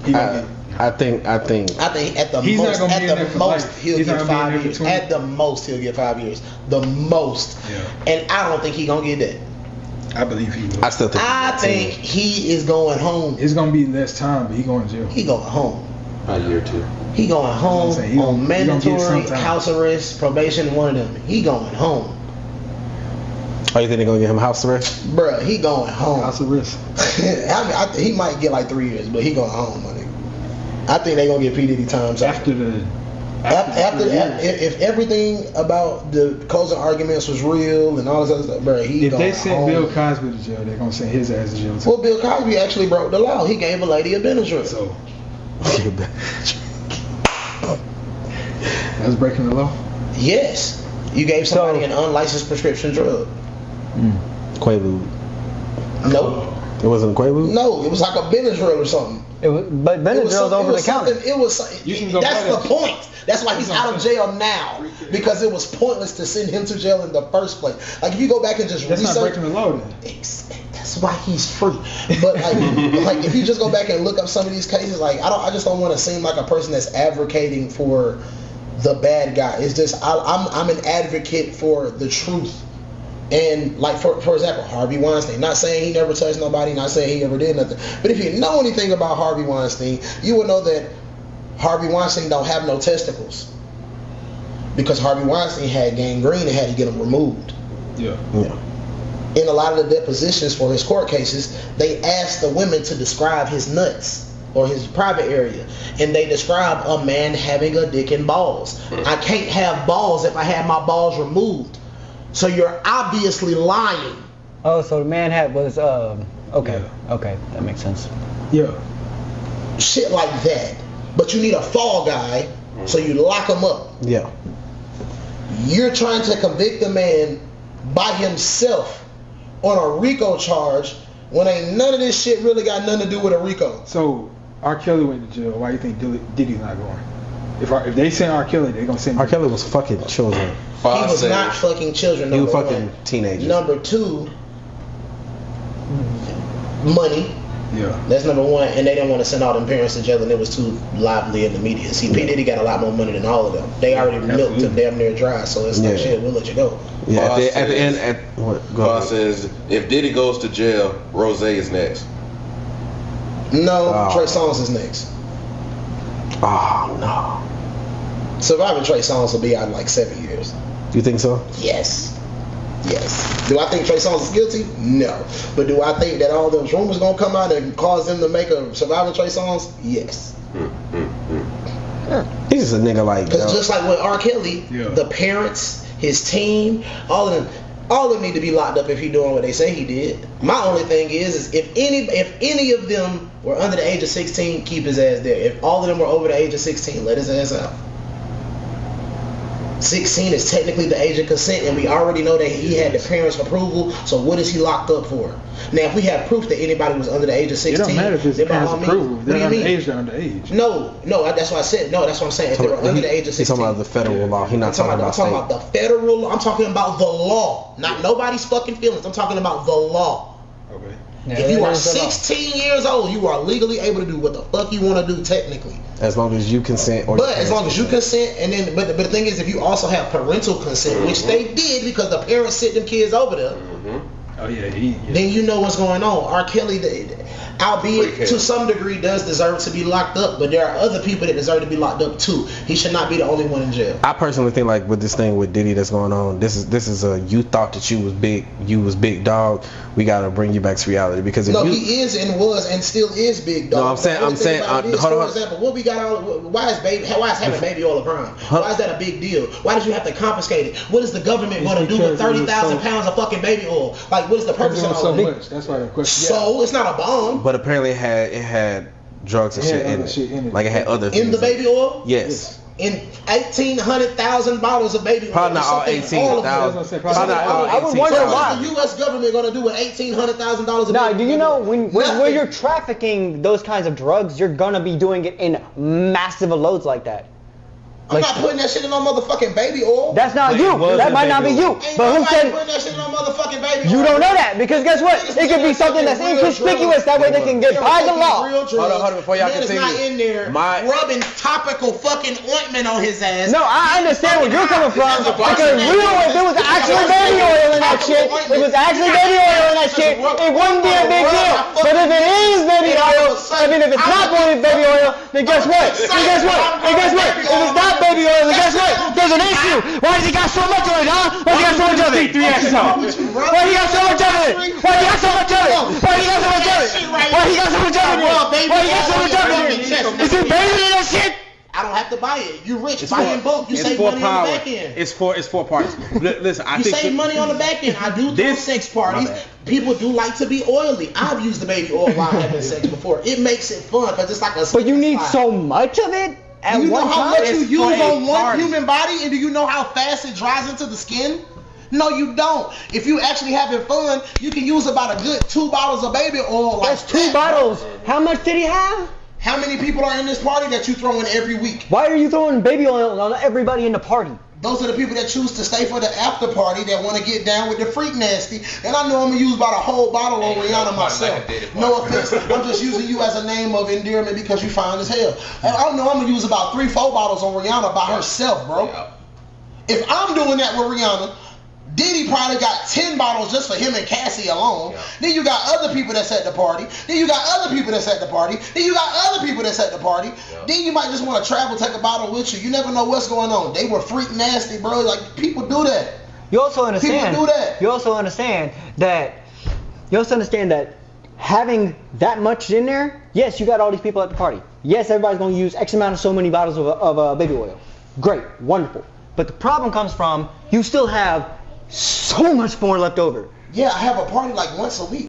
He gonna get, I think I think at the He's most, not gonna be in there at the for most life. he'll He's get not gonna be in 5 there for years. 20. At the most he'll get 5 years. The most. Yeah. And I don't think he gonna get that. I believe he will. I still think. I think he is going home. It's going to be less time, but he going to jail. He going home. About a year or two. He going home saying, he on gonna get mandatory some time. house arrest, probation, one of them. He going home. Oh, you think they're gonna get him house arrest? Bruh, he going home. House arrest. He might get like 3 years, but he going home, my nigga. I think they gonna get P. Diddy time. After if everything about the closing arguments was real and all this other stuff, bro, he if going they send home. Bill Cosby to jail, they're going to send his ass to jail too. Well, Bill Cosby actually broke the law. He gave a lady a Benadryl. So that's breaking the law. Yes, you gave somebody an unlicensed prescription drug. Quaalude. Nope. It wasn't a Quaalude? No, it was like a Benadryl or something. but Benadryl's over the counter. It was. You can go That's buy the that. point. That's why he's out of jail now, because it was pointless to send him to jail in the first place. Like if you go back and just That's research, not breaking the law then. that's why he's free. But like if you just go back and look up some of these cases, like I just don't want to seem like a person that's advocating for the bad guy. It's just I'm an advocate for the truth. And like for example, Harvey Weinstein. Not saying he never touched nobody, not saying he ever did nothing. But if you know anything about Harvey Weinstein, you would know that Harvey Weinstein don't have no testicles, because Harvey Weinstein had gangrene and had to get them removed. Yeah. In a lot of the depositions for his court cases, they asked the women to describe his nuts or his private area, and they describe a man having a dick and balls. I can't have balls if I have my balls removed. So you're obviously lying. Oh, so the man was okay, that makes sense. Yeah. Shit like that. But you need a fall guy, so you lock him up. Yeah. You're trying to convict the man by himself on a RICO charge when ain't none of this shit really got nothing to do with a RICO. So R. Kelly went to jail. Why do you think Diddy's not going? If they send R. Kelly, they're gonna send. R. Kelly was fucking children. He was not fucking children. He was Number fucking one. teenagers. Number two, money. Yeah. That's number one. And they didn't want to send all them parents to jail, and it was too lively in the media. See, P. Diddy got a lot more money than all of them. They already milked him damn near dry, so it's like, shit, we'll let you go. Yeah. At the Says- end, what? Go Boss ahead. says if Diddy goes to jail, Rose is next. No, Oh. Trey Songz is next. Oh no. Surviving Trey Songz will be out in like 7 years. You think so? Yes. Do I think Trey Songz is guilty? No. But do I think that all those rumors gonna come out and cause them to make a Surviving Trey Songz? Yes. He's just a nigga like. Because just like with R. Kelly, Yeah. the parents, his team, all of them need to be locked up if he doing what they say he did. My only thing is if any of them were under the age of 16, keep his ass there. If all of them were over the age of 16, let his ass out. 16 is technically the age of consent, and we already know that he had the parents' approval. So what is he locked up for? Now, if we have proof that anybody was under the age of 16, it don't matter if it's then by parents' all means- approval. What do They're you mean? underage. They're underage. No, that's what I said. No, that's what I'm saying. If they were under the age of 16. He's talking about the federal law. He's not talking about I'm talking about the federal law. I'm talking about the law, not nobody's fucking feelings. I'm talking about the law. Okay. If you are 16 years old, you are legally able to do what the fuck you want to do technically. As long as you consent. But as long as you consent, and then, but the thing is, if you also have parental consent, which they did because the parents sent them kids over there, Oh yeah, then you know what's going on. R. Kelly, albeit to some degree, does deserve to be locked up, but there are other people that deserve to be locked up too. He should not be the only one in jail. I personally think like with this thing with Diddy that's going on, this is a you thought that you was big dog. We gotta bring you back to reality because if he is and was and still is big dog. No, I'm saying for example, what we got why is having baby oil a crime? Why is that a big deal? Why did you have to confiscate it? What is the government going to do with 30,000 pounds of fucking baby oil? Like, what is the purpose of all of it? That's why the question. So it's not a bomb. But apparently it had drugs and shit in it. Like it had other things in the baby oil. Yes. In 1,800,000 bottles of baby oil. Probably not all 18,000. Probably not all 18,000. I would wonder why. What is the U.S. government going to do with $1,800,000 of Now, baby do you oil? know when you're trafficking those kinds of drugs, you're gonna be doing it in massive loads like that. I'm not putting that shit in no motherfucking baby oil. That's not you. That might not be you. Ain't But who nobody said? putting that shit in no motherfucking baby oil. You don't know that because guess what? It could be something that's inconspicuous. That way they can get by the law. Hold on, before y'all continue. Man is not in there rubbing topical fucking ointment on his ass. No, I understand where you're coming from because if it was actually baby oil in that shit, it was actually baby oil in that shit, it wouldn't be a big deal. But if it is baby oil, I mean if it's not baby oil, then guess what? If it's not baby oil, then guess what? There's an issue. Why does he got so much of it, huh? Why does he got so much of it? C3S. Why he got so much of it? Why he got so much of it? Why he got so much of it? Why he got so much of it? Why he got so much of it? Is it baby in that shit? I don't have to buy it. You rich. Buy in bulk. You save money on the back end. It's four parts. Listen, I you think save money on the back end. I do throw sex parties. People do like to be oily. I've used the baby oil while having sex before. It makes it fun because it's like a. But you need so much of it at do you one know how time. much you use on one human body, and do you know how fast it dries into the skin? No, you don't. If you actually having fun, you can use about a good 2 bottles of baby oil. That's 2 bottles. How much did he have? How many people are in this party that you throw in every week? Why are you throwing baby oil on everybody in the party? Those are the people that choose to stay for the after party that want to get down with the freak nasty. And I know I'm going to use about a whole bottle on Rihanna myself. No offense. I'm just using you as a name of endearment because you fine as hell. And I know I'm going to use about 3-4 bottles on Rihanna by herself, bro. If I'm doing that with Rihanna, Diddy probably got 10 bottles just for him and Cassie alone. Yeah. Then you got other people that's at the party. Then you got other people that's at the party. Then you got other people that's at the party. Yeah. Then you might just want to travel, take a bottle with you. You never know what's going on. They were freak nasty, bro. Like, people do that. You also understand. People do that. You also understand that having that much in there, yes, you got all these people at the party. Yes, everybody's going to use X amount of so many bottles of baby oil. Great, wonderful. But the problem comes from you still have so much more left over. Yeah, I have a party like once a week.